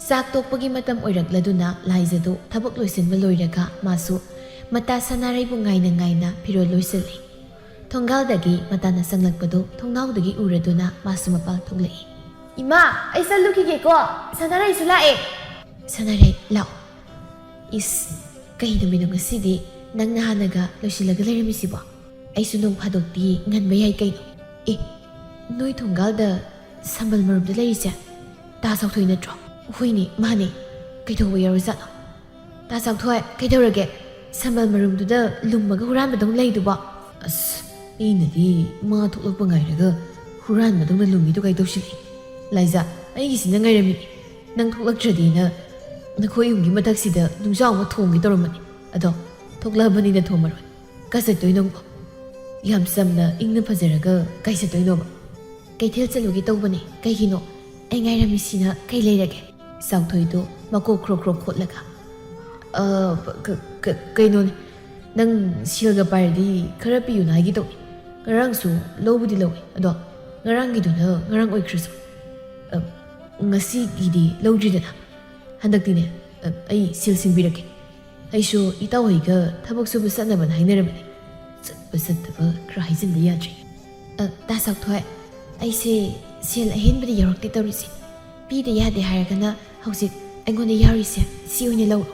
ꯆꯥꯛ ꯇꯣꯛꯄꯒꯤ ꯃꯇꯝ ꯑꯣꯏꯔꯛꯂꯗꯨꯅ ꯂꯥꯏꯖꯗꯨ ꯊꯕꯛ ꯂꯣꯏꯁꯤꯟꯕ ꯂꯣꯏꯔꯒ ꯃꯥꯁꯨ ꯃꯇꯥ ꯁꯅꯥꯔꯩꯕꯨ ꯉꯥꯏꯅ ꯐꯤꯔꯣꯜ ꯂꯣꯏꯁꯤꯜꯂꯤ ꯊꯣꯡꯒꯥꯜꯗꯒꯤ ꯃꯇꯥꯅ ꯆꯪꯂꯛꯄꯗꯨ ꯊꯣꯡꯅꯥꯎꯗꯒꯤ ꯎꯔꯗꯨꯅ ꯃꯥꯁꯨ ꯃꯄꯥꯜ ꯊꯣꯛꯂꯛꯏ ꯏꯃꯥ ꯑꯩ ꯆꯠꯂꯨꯈꯤꯒꯦꯀꯣ ꯁꯅꯥꯔꯩꯁꯨ ꯂꯥꯛꯑꯦ ꯁꯅꯥꯔꯩ ꯂꯥꯛꯑꯣ ꯏꯁ ꯀꯩ ꯅꯨꯃꯤꯠꯅꯣ ꯉꯁꯤꯗꯤ ꯅꯪꯅ ꯍꯥꯟꯅꯒ ꯂꯣꯏꯁꯤꯜꯂꯒ ꯂꯩꯔꯝꯃꯤꯁꯤꯕꯣ ꯑꯩꯁꯨ ꯅꯣꯡ ꯐꯥꯗꯣꯛꯇꯤ ꯉꯟꯕ ꯌꯥꯏ ꯀꯩꯅꯣ ꯑꯦ ꯅꯣꯏ ꯊꯣꯡꯒꯥꯜꯗ ꯁꯝꯕꯜ ꯃꯔꯨꯝꯗ ꯂꯩꯔꯤꯁꯦ ꯇꯥ ꯆꯥꯎꯊꯣꯏ ꯅꯠꯇ꯭ꯔꯣ ꯍꯣꯏꯅꯦ ꯃꯥꯅꯦ ꯀꯩꯗꯧꯕ ꯌꯥꯎꯔꯖꯥꯠꯅꯣ ꯇꯥ ꯆꯥꯎꯊꯣꯏ ꯀꯩꯗꯧꯔꯒꯦ ꯁꯝꯕꯜ ꯃꯔꯨꯝꯗꯨꯗ ꯂꯨꯝꯃꯒ ꯍꯨꯔꯥꯟꯕꯗꯧ ꯂꯩꯗꯨꯕꯣ ꯑꯁ ꯑꯩꯅꯗꯤ ꯃꯥ ꯊꯣꯛꯂꯛꯄ ꯉꯥꯏꯔꯒ ꯍꯨꯔꯥꯟꯕꯗꯧꯅ ꯂꯨꯝꯃꯤꯗꯨ ꯀꯩ ꯇꯧꯁꯤꯜꯂꯤ ꯂꯥꯏꯖꯥ ꯑꯩꯒꯤꯁꯤꯅ ꯉꯥꯏꯔꯝꯃꯤꯅꯤ ꯅꯪ ꯊꯣꯛꯂꯛꯇ꯭ꯔꯗꯤꯅ ꯅꯈꯣꯏ ꯌꯨꯝꯒꯤ ꯃꯊꯛꯁꯤꯗ ꯅꯨꯡꯖꯥꯎ ꯑꯃ ꯊꯣꯡꯒꯦ ꯇꯧꯔꯝꯕꯅꯤ ꯑꯗꯣ ꯊꯣꯛꯂꯛꯑꯕꯅꯤꯅ ꯊꯣꯡꯃꯔꯣꯏ ꯀꯥꯏ ꯆꯠꯇꯣꯏꯅꯣꯕ ꯌꯥꯝ ꯆꯝꯅ ꯏꯪꯅ ꯐꯖꯔꯒ ꯀꯥꯏ ꯆꯠꯇꯣꯏꯅꯣꯕ ꯀꯩꯊꯦꯜ ꯆꯠꯂꯨꯒꯦ ꯇꯧꯕꯅꯤ ꯀꯩꯒꯤꯅꯣ ꯑꯩ ꯉꯥꯏꯔꯝꯃꯤꯁꯤꯅ ꯀꯩ ꯂꯩꯔꯒꯦ ꯆꯥꯎꯊꯣꯏꯗꯣ ꯃꯀꯣꯛ ꯈ꯭ꯔꯣꯛ ꯈꯣꯠꯂꯒ ꯀꯩꯅꯣꯅꯦ ꯅꯪ ꯁꯦꯜꯒ ꯄꯥꯏꯔꯗꯤ ꯈꯔ ꯄꯤꯌꯨꯅ ꯍꯥꯏꯒꯦ ꯇꯧꯏ ꯉꯔꯥꯡꯁꯨ ꯂꯧꯕꯨꯗꯤ ꯂꯧꯏ ꯑꯗꯣ ꯉꯔꯥꯡꯒꯤꯗꯨꯅ ꯉꯔꯥꯡ ꯑꯣꯏꯈ꯭ꯔꯁꯨ ꯉꯁꯤꯒꯤꯗꯤ ꯂꯧꯗ꯭ꯔꯤꯗꯅ ꯍꯟꯗꯛꯇꯤꯅꯦ ꯑꯩ ꯁꯦꯜ ꯁꯤꯡꯕꯤꯔꯛꯀꯦ ꯑꯩꯁꯨ ꯏꯇꯥꯎꯍꯩꯒ ꯊꯕꯛ ꯁꯨꯕ ꯆꯠꯅꯕꯅ ꯍꯥꯏꯅꯔꯕꯅꯤ ꯆꯠꯄ ꯆꯠꯇꯕ ꯈꯔ ꯍꯥꯏꯖꯤꯟꯕ ꯌꯥꯗ꯭ꯔꯤ ꯇꯥ ꯆꯥꯎꯊꯣꯏ ꯑꯩꯁꯦ ꯁꯦꯜ ꯑꯍꯦꯟꯕꯗꯤ ꯌꯧꯔꯛꯇꯦ ꯇꯧꯔꯤꯁꯦ ꯄꯤꯗ ꯌꯥꯗꯦ ꯍꯥꯏꯔꯒꯅ ꯍꯧꯖꯤꯛ ꯑꯩꯉꯣꯟꯗ ꯌꯥꯎꯔꯤꯁꯦ ꯁꯤ ꯑꯣꯏꯅ ꯂꯧꯔꯣ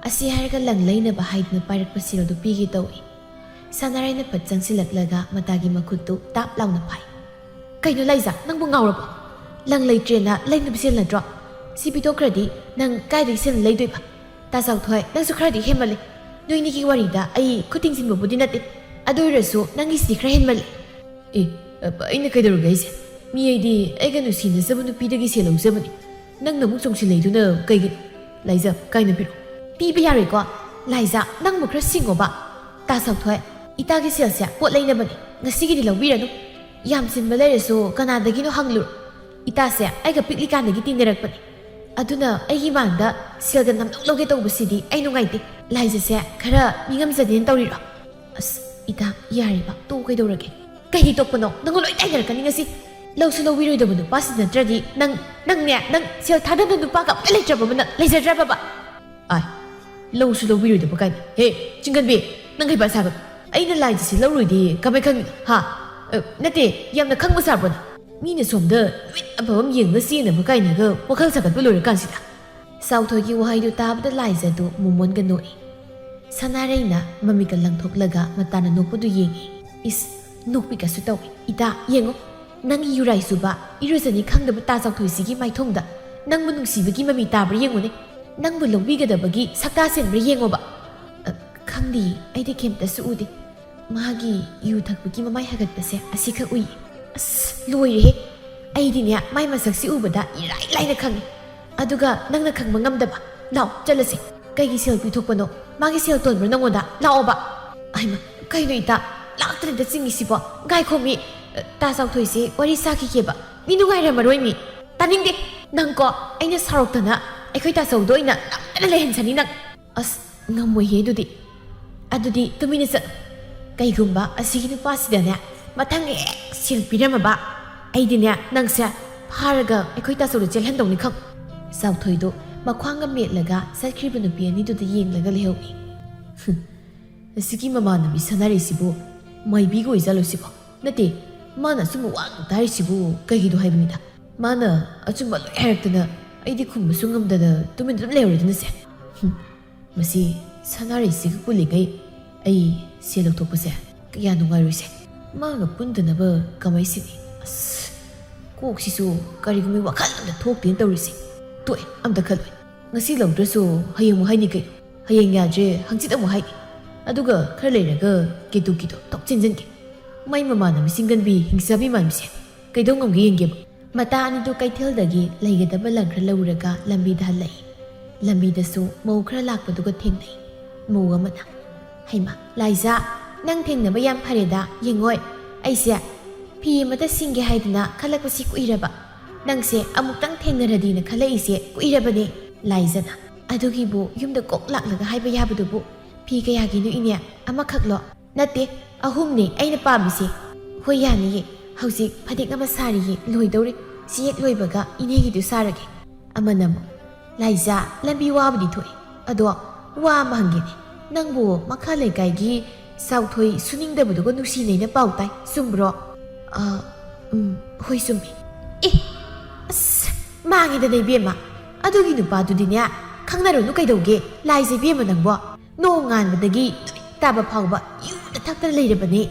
ꯑꯁꯤ ꯍꯥꯏꯔꯒ ꯂꯪ ꯂꯩꯅꯕ ꯍꯥꯏꯗꯨꯅ ꯄꯥꯏꯔꯛꯄ ꯁꯦꯜꯗꯨ ꯄꯤꯒꯦ ꯇꯧꯏ ꯁꯅꯥꯔꯩꯅ ꯐꯠ ꯆꯪꯁꯤꯜꯂꯛꯂꯒ ꯃꯇꯥꯒꯤ ꯃꯈꯨꯠꯇꯨ ꯇꯥꯞ ꯂꯥꯎꯅ ꯐꯥꯏ ꯀꯩꯅꯣ ꯂꯩꯖꯥ ꯅꯪꯕꯨ ꯉꯥꯎꯔꯕꯣ ꯂꯪ ꯂꯩꯇ꯭ꯔꯦꯅ ꯂꯩꯅꯕ ꯁꯦꯜ ꯅꯠꯇ꯭ꯔꯣ ꯁꯤ ꯄꯤꯊꯣꯛꯈ꯭ꯔꯗꯤ ꯅꯪ ꯀꯥꯏꯗꯒꯤ ꯁꯦꯜ ꯂꯩꯗꯣꯏꯕ ꯇꯥ ꯆꯥꯎꯊꯣꯏ ꯅꯪꯁꯨ ꯈꯔꯗꯤ ꯍꯦꯟꯃꯜꯂꯤ ꯅꯣꯏꯅꯤꯒꯤ ꯋꯥꯔꯤꯗ ꯑꯩ ꯈꯨꯠ ꯇꯤꯡꯁꯤꯟꯕꯕꯨꯗꯤ ꯅꯠꯇꯦ ꯑꯗꯨ ꯑꯣꯏꯔꯁꯨ ꯅꯪꯒꯤꯁꯤꯗꯤ ꯈꯔ ꯍꯦꯟꯃꯜꯂꯤ ꯑꯩꯅ ꯀꯩꯗꯧꯔꯒꯦ ꯑꯩꯁꯦ ꯃꯤ ꯑꯩꯗꯤ ꯑꯩꯒ ꯅꯨꯡꯁꯤꯅꯖꯕ ꯅꯨꯄꯤꯗꯒꯤ ꯁꯦꯜ ꯂꯧꯖꯕꯅꯤ ꯅꯪꯅ ꯑꯃꯨꯛ ꯆꯣꯡꯁꯤꯜꯂꯛꯏꯗꯨꯅ ꯀꯩꯒꯤꯅꯣ ꯂꯥꯏꯖ ꯀꯥꯏꯅ ꯄꯤꯔꯛꯑꯣ ꯄꯤꯕ ꯌꯥꯔꯣꯏꯀꯣ ꯂꯥꯏꯖ ꯅꯪꯕꯨ ꯈꯔ ꯁꯤꯡꯉꯣꯕ ꯇꯥ ꯁꯥꯎꯊꯣꯏ ꯏꯇꯥꯒꯤ ꯁꯦꯜꯁꯦ ꯄꯣꯠ ꯂꯩꯅꯕꯅꯤ ꯉꯁꯤꯒꯤꯗꯤ ꯂꯧꯕꯤꯔꯅꯨ ꯌꯥꯝ ꯆꯤꯟꯕ ꯂꯩꯔꯁꯨ ꯀꯅꯥꯗꯒꯤꯅꯣ ꯍꯪꯂꯨꯔꯣ ꯏꯇꯥꯁꯦ ꯑꯩꯒ ꯄꯤꯛꯂꯤꯀꯥꯟꯗꯒꯤ ꯇꯤꯟꯅꯔꯛꯄꯅꯤ ꯑꯗꯨꯅ ꯑꯩꯒꯤ ꯃꯥꯡꯗ ꯁꯦꯜꯒ ꯅꯝꯗꯧ ꯂꯧꯒꯦ ꯇꯧꯕꯁꯤꯗꯤ ꯑꯩ ꯅꯨꯡꯉꯥꯏꯇꯦ ꯂꯥꯏꯖꯁꯦ ꯈꯔ ꯃꯤꯉꯝꯖꯗꯦꯅ ꯇꯧꯔꯤꯔꯣ ꯑꯁ ꯏꯇꯥ ꯌꯥꯔꯦꯕ ꯇꯣ ꯀꯩꯗꯧꯔꯒꯦ ꯀꯩꯒꯤ ꯇꯣꯛꯄꯅꯣ ꯅꯪ ꯂꯣꯏ ꯇꯥꯏꯅꯔꯛꯀꯅꯤ ꯉꯁꯤ ꯂꯧꯁꯨ ꯂꯧꯕꯤꯔꯣꯏꯗꯕ ꯅꯨꯄꯥꯁꯤ ꯅꯠꯇ꯭ꯔꯗꯤ ꯅꯪ ꯁꯦꯜ ꯊꯥꯗꯅ ꯅꯨꯄꯥꯒ ꯑꯝꯇ ꯂꯩꯇ꯭ꯔꯕꯕ ꯂꯩꯖꯗ꯭ꯔꯕꯕ ꯑꯥꯏ ꯂꯧꯁꯨ ꯂꯧꯕꯤꯔꯣꯏꯗꯕ ꯀꯥꯏꯅ ꯍꯦ ꯆꯤꯡꯒꯟꯕꯤ ꯅꯪ ꯍꯩꯄꯥ ꯁꯥꯒꯅꯨ ꯑꯩꯅ ꯂꯥꯏꯖꯁꯤ ꯂꯧꯔꯣꯏꯗꯤ ꯀꯃꯥꯏ ꯈꯪꯉꯤꯅꯣ ꯍꯥ ꯅꯠꯇꯦ ꯌꯥꯝꯅ ꯈꯪꯕ ꯁꯥꯕ꯭ꯔꯣꯅ ꯃꯤꯅ ꯁꯣꯝꯗ ꯅꯨꯃꯤꯠ ꯑꯐꯕ ꯌꯦꯡꯉ ꯆꯦꯟꯅꯕ ꯀꯥꯏꯅꯒ ꯋꯥꯈꯜ ꯁꯥꯒꯠꯄ ꯂꯣꯏꯔꯀꯥꯟꯁꯤꯗ ꯁꯥꯎꯊꯣꯏꯒꯤ ꯋꯥꯍꯩꯗꯨ ꯇꯥꯕꯗ ꯂꯥꯏꯖꯗꯨ ꯃꯣꯃꯣꯟꯒ ꯅꯣꯛꯏ ꯁꯅꯥꯔꯩꯅ ꯃꯃꯤꯠꯀ ꯂꯪꯊꯣꯛꯂꯒ ꯃꯇꯥꯅ ꯅꯣꯛꯄꯗꯨ ꯌꯦꯡꯉꯤ ꯏꯁ ꯅꯣꯛꯄꯤꯒꯁꯨ ꯇꯧꯏ ꯏꯇꯥ ꯌꯦꯡꯉꯣ ꯅꯪꯒꯤ ꯌꯨꯔꯥꯏ ꯁꯨꯕ ꯏꯔꯨꯖꯅꯤ ꯈꯪꯗꯕ ꯇꯥ ꯆꯥꯎꯊꯣꯏꯁꯤꯒꯤ ꯃꯥꯏꯊꯣꯡꯗ ꯅꯪꯕꯨ ꯅꯨꯡꯁꯤꯕꯒꯤ ꯃꯃꯤ ꯇꯥꯕ꯭ꯔꯥ ꯌꯦꯡꯉꯨꯅꯦ ꯅꯪꯕꯨ ꯂꯧꯕꯤꯒꯗꯕꯒꯤ ꯁꯛꯇꯥ ꯁꯦꯟꯕ꯭ꯔꯥ ꯌꯦꯡꯉꯣꯕ ꯈꯪꯗꯦ ꯑꯩꯗꯤ ꯀꯩꯝꯇꯁꯨ ꯎꯗꯦ ꯃꯥꯒꯤ ꯌꯨ ꯊꯛꯄꯒꯤ ꯃꯃꯥꯏ ꯍꯥꯒꯠꯄꯁꯦ ꯑꯁꯤꯈꯛ ꯎꯏ ꯑꯁ ꯂꯣꯏꯔꯦꯍꯦ ꯑꯩꯗꯤꯅꯦ ꯃꯥꯏ ꯃꯁꯛꯁꯤ ꯎꯕꯗ ꯏꯔꯥꯏ ꯂꯥꯏꯅ ꯈꯪꯉꯤ ꯑꯗꯨꯒ ꯅꯪꯅ ꯈꯪꯕ ꯉꯝꯗꯕ ꯂꯥꯎ ꯆꯠꯂꯁꯤ ꯀꯩꯒꯤ ꯁꯦꯜ ꯄꯤꯊꯣꯛꯄꯅꯣ ꯃꯥꯒꯤ ꯁꯦꯜ ꯇꯣꯟꯕ꯭ꯔꯥ ꯅꯪꯉꯣꯟꯗ ꯂꯥꯛꯑꯣꯕ ꯑꯩꯃ ꯀꯩꯅꯣ ꯏꯇꯥ ꯂꯥꯛꯇ꯭ꯔꯤꯗ ꯆꯤꯡꯉꯤꯁꯤꯕꯣ ꯉꯥꯏꯈꯣ ꯃꯤ ꯇꯥ ꯆꯥꯎꯊꯣꯏꯁꯦ ꯋꯥꯔꯤ ꯁꯥꯈꯤꯒꯦꯕ ꯃꯤ ꯅꯨꯡꯉꯥꯏꯔꯝꯃꯔꯣꯏ ꯃꯤ ꯇꯥꯅꯤꯡꯗꯦ ꯅꯪꯀꯣ ꯑꯩꯅ ꯁꯥꯎꯔꯛꯇꯅ ꯑꯩꯈꯣꯏ ꯇꯥꯆꯧꯗꯣ ꯑꯣꯏꯅ ꯅꯝꯗꯅ ꯂꯩꯍꯟꯁꯅꯤ ꯅꯪ ꯑꯁ ꯉꯝꯃꯣꯏꯍꯦ ꯑꯗꯨꯗꯤ ꯇꯨꯃꯤꯟꯅ ꯆꯠꯂꯨ ꯀꯩꯒꯨꯝꯕ ꯑꯁꯤꯒꯤ ꯅꯨꯄꯥꯁꯤꯗꯅꯦ ꯃꯊꯪ ꯍꯦꯛ ꯁꯦꯜ ꯄꯤꯔꯝꯃꯕ ꯑꯩꯗꯤꯅꯦ ꯅꯪꯁꯦ ꯐꯥꯔꯒ ꯑꯩꯈꯣꯏ ꯇꯥꯆꯧꯗ ꯆꯦꯜꯍꯟꯗꯧꯅꯤ ꯈꯪ ꯆꯥꯎꯊꯣꯏꯗꯣ ꯃꯈ꯭ꯋꯥꯡꯒ ꯃꯦꯠꯂꯒ ꯆꯠꯈ꯭ꯔꯤꯕ ꯅꯨꯄꯤ ꯑꯅꯤꯗꯨꯗ ꯌꯦꯡꯂꯒ ꯂꯩꯍꯧꯏ ꯑꯁꯤꯒꯤ ꯃꯃꯥꯟꯅꯕꯤ ꯁꯥꯟꯅꯔꯤꯁꯤꯕꯨ ꯃꯥꯏꯕꯤꯒ ꯑꯣꯏꯖꯥꯠꯂꯣꯁꯤꯕꯣ ꯅꯠꯇꯦ ꯃꯥꯅ ꯑꯆꯨꯝꯕ ꯋꯥꯡꯅ ꯇꯥꯔꯤꯁꯤꯕꯨ ꯀꯩꯒꯤꯅꯣ ꯍꯥꯏꯕꯅꯤꯗ ꯃꯥꯅ ꯑꯆꯨꯝꯕ ꯂꯣꯏ ꯍꯥꯏꯔꯛꯇꯅ ꯑꯩꯗꯤ ꯈꯨꯝꯕꯁꯨ ꯉꯝꯗꯅ ꯇꯨꯃꯤꯟ ꯑꯗꯨꯝ ꯂꯩꯍꯧꯔꯦꯗꯅꯁꯦ ꯃꯁꯤ ꯁꯥꯟꯅꯔꯤꯁꯤꯒ ꯄꯨꯜꯂꯤꯉꯩ ꯑꯩ ꯁꯦꯜ ꯂꯧꯊꯣꯛꯄꯁꯦ ꯀꯌꯥ ꯅꯨꯡꯉꯥꯏꯔꯣꯏꯁꯦ ꯃꯥꯒ ꯄꯨꯟꯗꯅꯕ ꯀꯃꯥꯏꯁꯤꯅꯤ ꯑꯁ ꯀꯣꯛꯁꯤꯁꯨ ꯀꯔꯤꯒꯨꯝꯕ ꯋꯥꯈꯜ ꯑꯝꯇ ꯊꯣꯛꯇꯦꯅ ꯇꯧꯔꯤꯁꯦ ꯇꯣꯛꯑꯦ ꯑꯝꯇ ꯈꯜꯂꯣꯏ ꯉꯁꯤ ꯂꯧꯗ꯭ꯔꯁꯨ ꯍꯌꯦꯡ ꯑꯃꯨꯛ ꯍꯥꯏꯅꯤ ꯀꯩꯅꯣ ꯍꯌꯦꯡ ꯌꯥꯗ꯭ꯔꯦ ꯍꯪꯆꯤꯠ ꯑꯃꯨꯛ ꯍꯥꯏꯅꯤ ꯑꯗꯨꯒ ꯈꯔ ꯂꯩꯔꯒ ꯀꯦꯇꯨꯀꯤꯗꯣ ꯇꯣꯛ ꯆꯤꯟꯖꯟꯒꯦ ꯃꯥꯏ ꯃꯃꯥꯟꯅꯕꯤ ꯆꯤꯡꯒꯟꯕꯤ ꯍꯤꯡꯆꯥꯕꯤ ꯃꯥꯟꯕꯤꯁꯦ ꯀꯩꯗꯧ ꯉꯝꯒꯦ ꯌꯦꯡꯒꯦꯕ ꯃꯇꯥ ꯑꯅꯤꯗꯨ ꯀꯩꯊꯦꯜꯗꯒꯤ ꯂꯩꯒꯗꯕ ꯂꯪ ꯈꯔ ꯂꯧꯔꯒ ꯂꯝꯕꯤꯗ ꯍꯜꯂꯛꯏ ꯂꯝꯕꯤꯗꯁꯨ ꯃꯧ ꯈꯔ ꯂꯥꯛꯄꯗꯨꯒ ꯊꯦꯡꯅꯩ ꯃꯧ ꯑꯃꯅ ꯍꯩꯃꯥ ꯂꯥꯏꯖꯥ ꯅꯪ ꯊꯦꯡꯅꯕ ꯌꯥꯝ ꯐꯔꯦꯗ ꯌꯦꯡꯉꯣꯏ ꯑꯩꯁꯦ ꯐꯤ ꯑꯃꯇ ꯁꯤꯡꯒꯦ ꯍꯥꯏꯗꯅ ꯈꯜꯂꯛꯄꯁꯤ ꯀꯨꯏꯔꯕ ꯅꯪꯁꯦ ꯑꯃꯨꯛꯇꯪ ꯊꯦꯡꯅꯔꯗꯤꯅ ꯈꯜꯂꯛꯏꯁꯦ ꯀꯨꯏꯔꯕꯅꯦ ꯂꯥꯏꯖꯅ ꯑꯗꯨꯒꯤꯕꯨ ꯌꯨꯝꯗ ꯀꯣꯛ ꯂꯥꯛꯂꯒ ꯍꯥꯏꯕ ꯌꯥꯕꯗꯨꯕꯨ ꯐꯤ ꯀꯌꯥꯒꯤꯅꯣ ꯏꯅꯦ ꯑꯃꯈꯛꯂꯣ ꯅꯠꯇꯦ ꯑꯍꯨꯝꯅꯦ ꯑꯩꯅ ꯄꯥꯝꯃꯤꯁꯦ ꯍꯣꯏ ꯌꯥꯅꯤꯌꯦ ꯍꯧꯖꯤꯛ ꯐꯅꯦꯛ ꯑꯃ ꯁꯥꯔꯤꯌꯦ ꯂꯣꯏꯗꯧꯔꯤ ꯁꯤ ꯍꯦꯛ ꯂꯣꯏꯕꯒ ꯏꯅꯦꯒꯤꯗꯨ ꯁꯥꯔꯒꯦ ꯑꯃꯅ ꯑꯃꯨꯛ ꯂꯥꯏꯖꯥ ꯂꯝꯕꯤ ꯋꯥꯕꯨꯗꯤ ꯊꯣꯛꯏ ꯑꯗꯣ ꯋꯥ ꯑꯃ ꯍꯪꯒꯦꯅꯦ ꯅꯪꯕꯨ ꯃꯈꯥ ꯂꯩꯀꯥꯏꯒꯤ ꯆꯥꯎꯊꯣꯏ ꯁꯨꯅꯤꯡꯗꯕꯗꯨꯒ ꯅꯨꯡꯁꯤꯅꯩꯅ ꯄꯥꯎ ꯇꯥꯏ ꯆꯨꯝꯕ꯭ꯔꯣ ꯍꯣꯏ ꯆꯨꯝꯃꯤ ꯑꯦ ꯑꯁ ꯃꯥꯡꯉꯦꯗꯅ ꯏꯕꯦꯝꯃ ꯑꯗꯨꯒꯤ ꯅꯨꯄꯥꯗꯨꯗꯤꯅꯦ ꯈꯪꯅꯔꯨꯅꯨ ꯀꯩꯗꯧꯒꯦ ꯂꯥꯏꯖ ꯏꯕꯦꯝꯃ ꯅꯪꯕꯣ ꯅꯣꯡ ꯉꯥꯟꯕꯗꯒꯤ ꯅꯨꯃꯤꯠ ꯇꯥꯕ ꯐꯥꯎꯕ ꯌꯨꯗ ꯊꯛꯇꯅ ꯂꯩꯔꯕꯅꯤ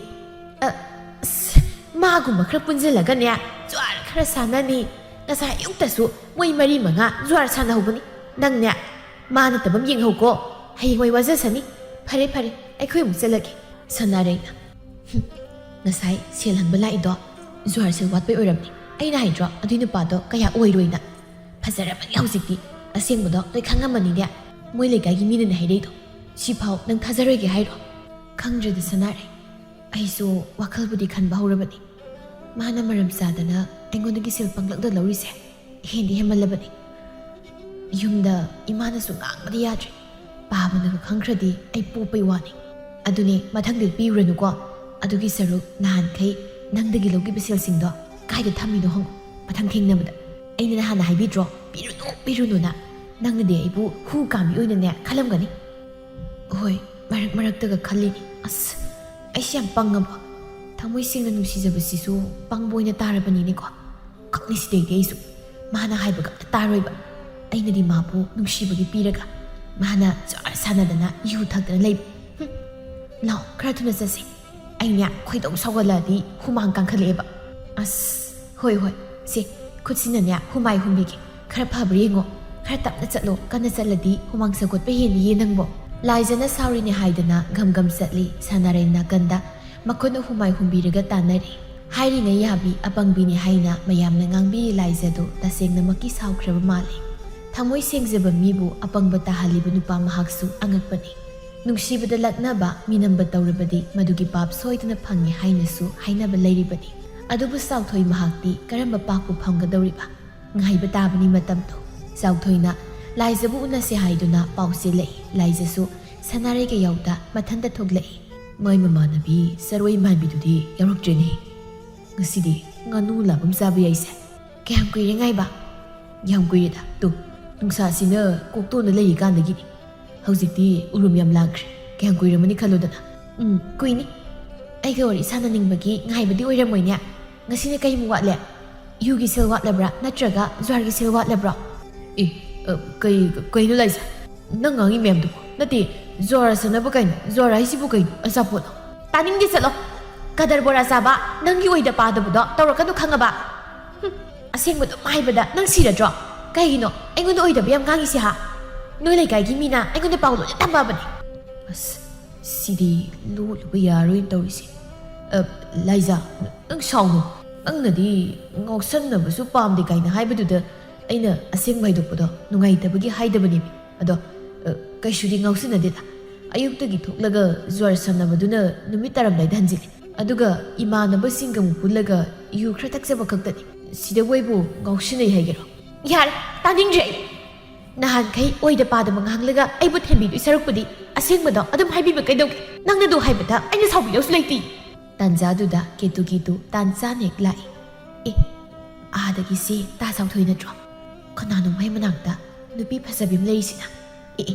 ꯑꯁ ꯃꯥꯒꯨꯝꯕ ꯈꯔ ꯄꯨꯟꯁꯤꯜꯂꯒꯅꯦ ꯖ꯭ꯋꯥꯔ ꯈꯔ ꯁꯥꯟꯅꯅꯤ ꯉꯁꯥꯏ ꯑꯌꯨꯛꯇꯁꯨ ꯃꯣꯏ 4-5 ꯖ꯭ꯋꯥꯔ ꯁꯥꯟꯅꯍꯧꯕꯅꯤ ꯅꯪꯅꯦ ꯃꯥ ꯅꯠꯇꯕ ꯑꯃ ꯌꯦꯡꯍꯧꯀꯣ ꯍꯌꯦꯡꯋꯥꯏ ꯋꯥꯖꯁꯅꯤ ꯐꯔꯦ ꯑꯩꯈꯣꯏ ꯑꯃꯨꯛ ꯆꯠꯂꯒꯦ ꯁꯅꯥꯔꯩꯅ ꯉꯁꯥꯏ ꯁꯦꯜ ꯍꯟꯕ ꯂꯥꯛꯏꯗꯣ ꯖ꯭ꯋꯥꯔ ꯁꯦꯜ ꯋꯥꯠꯄꯩ ꯑꯣꯏꯔꯝꯅꯤ ꯑꯩꯅ ꯍꯥꯏꯗ꯭ꯔꯣ ꯑꯗꯨꯏ ꯅꯨꯄꯥꯗꯣ ꯀꯌꯥ ꯑꯣꯏꯔꯣꯏꯅ ꯐꯖꯔꯕꯅꯤ ꯍꯧꯖꯤꯛꯇꯤ ꯑꯁꯦꯡꯕꯗꯣ ꯂꯣꯏ ꯈꯪꯉꯝꯃꯅꯤꯅꯦ ꯃꯣꯏ ꯂꯩꯀꯥꯏꯒꯤ ꯃꯤꯅꯅꯦ ꯍꯥꯏꯔꯛꯏꯗꯣ ꯁꯤꯐꯥꯎ ꯅꯪ ꯊꯥꯖꯔꯣꯏꯒꯦ ꯍꯥꯏꯔꯣ ꯈꯪꯗ꯭ꯔꯦꯗ ꯁꯅꯥꯔꯩ ꯑꯩꯁꯨ ꯋꯥꯈꯜꯕꯨꯗꯤ ꯈꯟꯕ ꯍꯧꯔꯕꯅꯤ ꯃꯥꯅ ꯃꯔꯝ ꯆꯥꯗꯅ ꯑꯩꯉꯣꯟꯗꯒꯤ ꯁꯦꯜ ꯄꯪꯂꯛꯗ ꯂꯧꯔꯤꯁꯦ ꯍꯦꯟꯗꯤ ꯍꯦꯟꯃꯜꯂꯕꯅꯤ ꯌꯨꯝꯗ ꯏꯃꯥꯅꯁꯨ ꯉꯥꯡꯕꯗꯤ ꯌꯥꯗ꯭ꯔꯦ ꯄꯥꯕꯅꯒ ꯈꯪꯈ꯭ꯔꯗꯤ ꯑꯩ ꯄꯣꯛꯄꯩ ꯋꯥꯅꯤ ꯑꯗꯨꯅꯦ ꯃꯊꯪꯗꯤ ꯄꯤꯔꯨꯔꯅꯨꯀꯣ ꯑꯗꯨꯒꯤ ꯁꯔꯨꯛ ꯅꯍꯥꯟꯈꯩ ꯅꯪꯗꯒꯤ ꯂꯧꯈꯤꯕ ꯁꯦꯜꯁꯤꯡꯗꯣ ꯀꯥꯏꯗ ꯊꯝꯃꯤꯅꯣ ꯍꯪꯉꯨ ꯃꯊꯪ ꯊꯦꯡꯅꯕꯗ ꯑꯩꯅ ꯅꯍꯥꯟꯅ ꯍꯥꯏꯕꯤꯗ꯭ꯔꯣ ꯄꯤꯔꯨꯅꯨꯅ ꯅꯪꯅꯗꯤ ꯑꯩꯕꯨ ꯍꯨ ꯀꯥꯝꯕꯤ ꯑꯣꯏꯅꯅꯦ ꯈꯜꯂꯝꯒꯅꯤ ꯍꯣꯏ ꯃꯔꯛꯇꯒ ꯈꯜꯂꯤꯅꯤ ꯑꯁ ꯑꯩꯁꯤ ꯌꯥꯝ ꯄꯪꯉꯕ ꯊꯃꯣꯏ ꯁꯦꯡꯅ ꯅꯨꯡꯁꯤꯖꯕꯁꯤꯁꯨ ꯄꯪꯕ ꯑꯣꯏꯅ ꯇꯥꯔꯕꯅꯤꯅꯦꯀꯣ ꯈꯪꯅꯤꯁꯤꯗꯩꯗꯤ ꯑꯩꯁꯨ ꯃꯥꯅ ꯍꯥꯏꯕꯒ ꯑꯝꯇ ꯇꯥꯔꯣꯏꯕ ꯑꯩꯅꯗꯤ ꯃꯥꯕꯨ ꯅꯨꯡꯁꯤꯕꯒꯤ ꯄꯤꯔꯒ ꯃꯥꯅ ꯖ꯭ꯋꯥꯔ ꯁꯥꯟꯅꯗꯅ ꯌꯨ ꯊꯛꯇꯅ ꯂꯩꯕ ꯂꯥꯎ ꯈꯔ ꯊꯨꯅ ꯆꯠꯁꯤ ꯑꯩꯅꯦ ꯈꯣꯏꯗꯧ ꯁꯥꯎꯒꯠꯂꯛꯑꯗꯤ ꯍꯨꯃꯥꯡ ꯀꯥꯡꯈꯠꯂꯛꯑꯦꯕ ꯑꯁ ꯍꯣꯏ ꯁꯦ ꯈꯨꯠꯁꯤꯅꯅꯦ ꯍꯨꯃꯥꯏ ꯍꯨꯝꯕꯤꯒꯦ ꯈꯔ ꯐꯕ꯭ꯔꯥ ꯌꯦꯡꯉꯣ ꯈꯔ ꯇꯞꯅ ꯆꯠꯂꯣ ꯀꯟꯅ ꯆꯠꯂꯗꯤ ꯍꯨꯃꯥꯡ ꯁꯧꯒꯠꯄ ꯍꯦꯜꯂꯤꯌꯦ ꯅꯪꯕꯣ ꯂꯥꯏꯖꯅ ꯁꯥꯎꯔꯤꯅꯦ ꯍꯥꯏꯗꯅ ꯒꯝ ꯁꯠꯂꯤ ꯁꯥꯟꯅꯔꯩ ꯅꯥꯀꯟꯗ ꯃꯈꯣꯏꯅ ꯍꯨꯃꯥꯏ ꯍꯨꯝꯕꯤꯔꯒ ꯇꯥꯟꯅꯔꯤ ꯍꯥꯏꯔꯤꯉꯩ ꯌꯥꯕꯤ ꯑꯄꯪꯕꯤꯅꯤ ꯍꯥꯏꯅ ꯃꯌꯥꯝꯅ ꯉꯥꯡꯕꯤ ꯂꯥꯏꯖꯗꯨ ꯇꯁꯦꯡꯅꯃꯛꯀꯤ ꯁꯥꯎꯈ꯭ꯔꯕ ꯃꯥꯜꯂꯤ ꯊꯃꯣꯏ ꯁꯦꯡꯖꯕ ꯃꯤꯕꯨ ꯑꯄꯪꯕ ꯇꯥꯍꯜꯂꯤꯕ ꯅꯨꯄꯥ ꯃꯍꯥꯛꯁꯨ ꯑꯉꯛꯄꯅꯤ ꯅꯨꯡꯁꯤꯕꯗ ꯂꯛꯅꯕ ꯃꯤꯅꯝꯕ ꯇꯧꯔꯕꯗꯤ ꯃꯗꯨꯒꯤ ꯄꯥꯞ ꯁꯣꯏꯗꯅ ꯐꯪꯉꯤ ꯍꯥꯏꯅꯁꯨ ꯍꯥꯏꯅꯕ ꯂꯩꯔꯤꯕꯅꯤ ꯑꯗꯨꯕꯨ ꯆꯥꯎꯊꯣꯏ ꯃꯍꯥꯛꯇꯤ ꯀꯔꯝꯕ ꯄꯥꯞꯄꯨ ꯐꯪꯒꯗꯧꯔꯤꯕ ꯉꯥꯏꯕ ꯇꯥꯕꯅꯤ ꯃꯇꯝꯗꯣ ꯆꯥꯎꯊꯣꯏꯅ ꯂꯥꯏꯖꯕꯨ ꯎꯅꯁꯦ ꯍꯥꯏꯗꯨꯅ ꯄꯥꯎ ꯆꯦꯜꯂꯛꯏ ꯂꯥꯏꯖꯁꯨ ꯁꯅꯥꯔꯩ ꯀꯌꯥꯎꯗ ꯃꯊꯟꯇ ꯊꯣꯛꯂꯛꯏ ꯃꯣꯏ ꯃꯃꯥꯟꯅꯕꯤ ꯆꯔꯣꯏ ꯃꯥꯟꯕꯤꯗꯨꯗꯤ ꯌꯥꯎꯔꯛꯇ꯭ꯔꯦꯅꯦ ꯉꯁꯤꯗꯤ ꯉꯥꯅꯨ ꯂꯥꯕꯝ ꯆꯥꯕ ꯌꯥꯏꯁꯦ ꯀꯌꯥꯝ ꯀꯨꯏꯔꯦ ꯉꯥꯏꯕ ꯌꯥꯝ ꯀꯨꯏꯔꯦꯗ ꯇꯨ ꯅꯨꯡꯁꯥꯁꯤꯅ ꯀꯣꯛꯇꯣꯟꯗ ꯂꯩꯔꯤꯀꯥꯟꯗꯒꯤꯅꯤ ꯍꯧꯖꯤꯛꯇꯤ ꯎꯔꯨꯝ ꯌꯥꯝ ꯂꯥꯡꯈ꯭ꯔꯦ ꯀꯌꯥꯝ ꯀꯨꯏꯔꯝꯃꯅꯤ ꯈꯜꯂꯨꯗꯅ ꯀꯨꯏꯅꯤ ꯑꯩꯒ ꯋꯥꯔꯤ ꯁꯥꯟꯅꯅꯤꯡꯕꯒꯤ ꯉꯥꯏꯕꯗꯤ ꯑꯣꯏꯔꯝꯃꯣꯏꯅꯦ ꯉꯁꯤꯅ ꯀꯩꯃꯨꯛ ꯋꯥꯠꯂꯦ ꯌꯨꯒꯤ ꯁꯦꯜ ꯋꯥꯠꯂꯕ꯭ꯔꯥ ꯅꯠꯇ꯭ꯔꯒ ꯖ꯭ꯋꯥꯔꯒꯤ ꯁꯦꯜ ꯋꯥꯠꯂꯕ꯭ꯔꯣ ꯀꯩꯅꯣ ꯂꯩꯁꯦ ꯅꯪ ꯉꯥꯡꯉꯤ ꯃꯌꯥꯝꯗꯨꯕꯨ ꯅꯠꯇꯦ ꯖ꯭ꯋꯥꯔ ꯁꯥꯟꯅꯕ ꯀꯩꯅꯣ ꯖ꯭ꯋꯥꯔ ꯍꯥꯏꯁꯤꯕꯨ ꯀꯩꯅꯣ ꯑꯆꯥꯄꯣꯠꯂꯣ ꯇꯥꯅꯤꯡꯗꯦ ꯆꯠꯂꯣ ꯀꯗꯔ ꯕꯣꯔꯥ ꯆꯥꯕ ꯅꯪꯒꯤ ꯑꯣꯏꯗ ꯄꯥꯗꯕꯗꯣ ꯇꯧꯔꯛꯀꯅꯨ ꯈꯪꯉꯕ ꯑꯁꯦꯡꯕꯗꯨꯝ ꯍꯥꯏꯕꯗ ꯅꯪ ꯁꯤꯔꯗ꯭ꯔꯣ ꯀꯩꯒꯤꯅꯣ ꯑꯩꯉꯣꯟꯗ ꯑꯣꯏꯗꯕ ꯌꯥꯝ ꯉꯥꯡꯉꯤꯁꯦ ꯍꯥ ꯅꯣꯏ ꯂꯩꯀꯥꯏꯒꯤ ꯃꯤꯅ ꯑꯩꯉꯣꯟꯗ ꯄꯥꯎ ꯂꯣꯏꯅ ꯇꯝꯃꯛꯑꯕꯅꯤ ꯑꯁ ꯁꯤꯗꯤ ꯂꯣꯠꯂꯨꯕ ꯌꯥꯔꯣꯏꯅ ꯇꯧꯔꯤꯁꯦ ꯂꯥꯏꯖꯥ ꯅꯪ ꯁꯥꯎꯅꯨ ꯅꯪꯅꯗꯤ ꯉꯥꯎꯁꯟꯅꯕꯁꯨ ꯄꯥꯝꯗꯦ ꯀꯥꯏꯅ ꯍꯥꯏꯕꯗꯨꯗ ꯑꯩꯅ ꯑꯁꯦꯡꯕ ꯍꯥꯏꯗꯣꯛꯄꯗꯣ ꯅꯨꯡꯉꯥꯏꯇꯕꯒꯤ ꯍꯥꯏꯗꯕꯅꯦꯕ ꯑꯗꯣ ꯀꯩꯁꯨꯗꯤ ꯉꯥꯎꯁꯤꯟꯅꯗꯦꯗ ꯑꯌꯨꯛꯇꯒꯤ ꯊꯣꯛꯂꯒ ꯖ꯭ꯋꯥꯔ ꯁꯥꯟꯅꯕꯗꯨꯅ ꯅꯨꯃꯤꯠ ꯇꯥꯔꯝꯗꯥꯏꯗ ꯍꯟꯖꯤꯜꯂꯦ ꯑꯗꯨꯒ ꯏꯃꯥꯟꯅꯕꯁꯤꯡꯒ ꯑꯃꯨꯛ ꯄꯨꯜꯂꯒ ꯌꯨ ꯈꯔ ꯊꯛꯆꯕ ꯈꯛꯇꯅꯤ ꯁꯤꯗꯕꯨ ꯑꯩꯕꯨ ꯉꯥꯎꯁꯤꯟꯅꯩ ꯍꯥꯏꯒꯦꯔꯣ ꯌꯥꯔꯦ ꯇꯥꯅꯤꯡꯗ꯭ꯔꯦ ꯑꯩ ꯅꯍꯥꯟꯈꯩ ꯑꯣꯏꯗ ꯄꯥꯗꯕ ꯉꯥꯡꯂꯒ ꯑꯩꯕꯨ ꯊꯦꯝꯕꯤꯗꯣꯏ ꯁꯔꯨꯛꯄꯨꯗꯤ ꯑꯁꯦꯡꯕꯗꯣ ꯑꯗꯨꯝ ꯍꯥꯏꯕꯤꯕ ꯀꯩꯗꯧꯒꯦ ꯅꯪꯅꯗꯣ ꯍꯥꯏꯕꯗ ꯑꯩꯅ ꯁꯥꯎꯕꯤꯗꯧꯁꯨ ꯂꯩꯇꯦ ꯇꯥꯟꯖꯥꯗꯨꯗ ꯀꯦꯇꯨ ꯇꯥꯟ ꯆꯥꯅ ꯍꯦꯛ ꯂꯥꯛꯏ ꯑꯥꯗꯒꯤꯁꯤ ꯇꯥ ꯆꯥꯎꯊꯣꯏ ꯅꯠꯇ꯭ꯔꯣ ꯀꯅꯥꯅꯣ ꯃꯥꯏ ꯃꯅꯥꯛꯇ ꯅꯨꯄꯤ ꯐꯖꯕꯤ ꯑꯃ ꯂꯩꯔꯤꯁꯤꯅ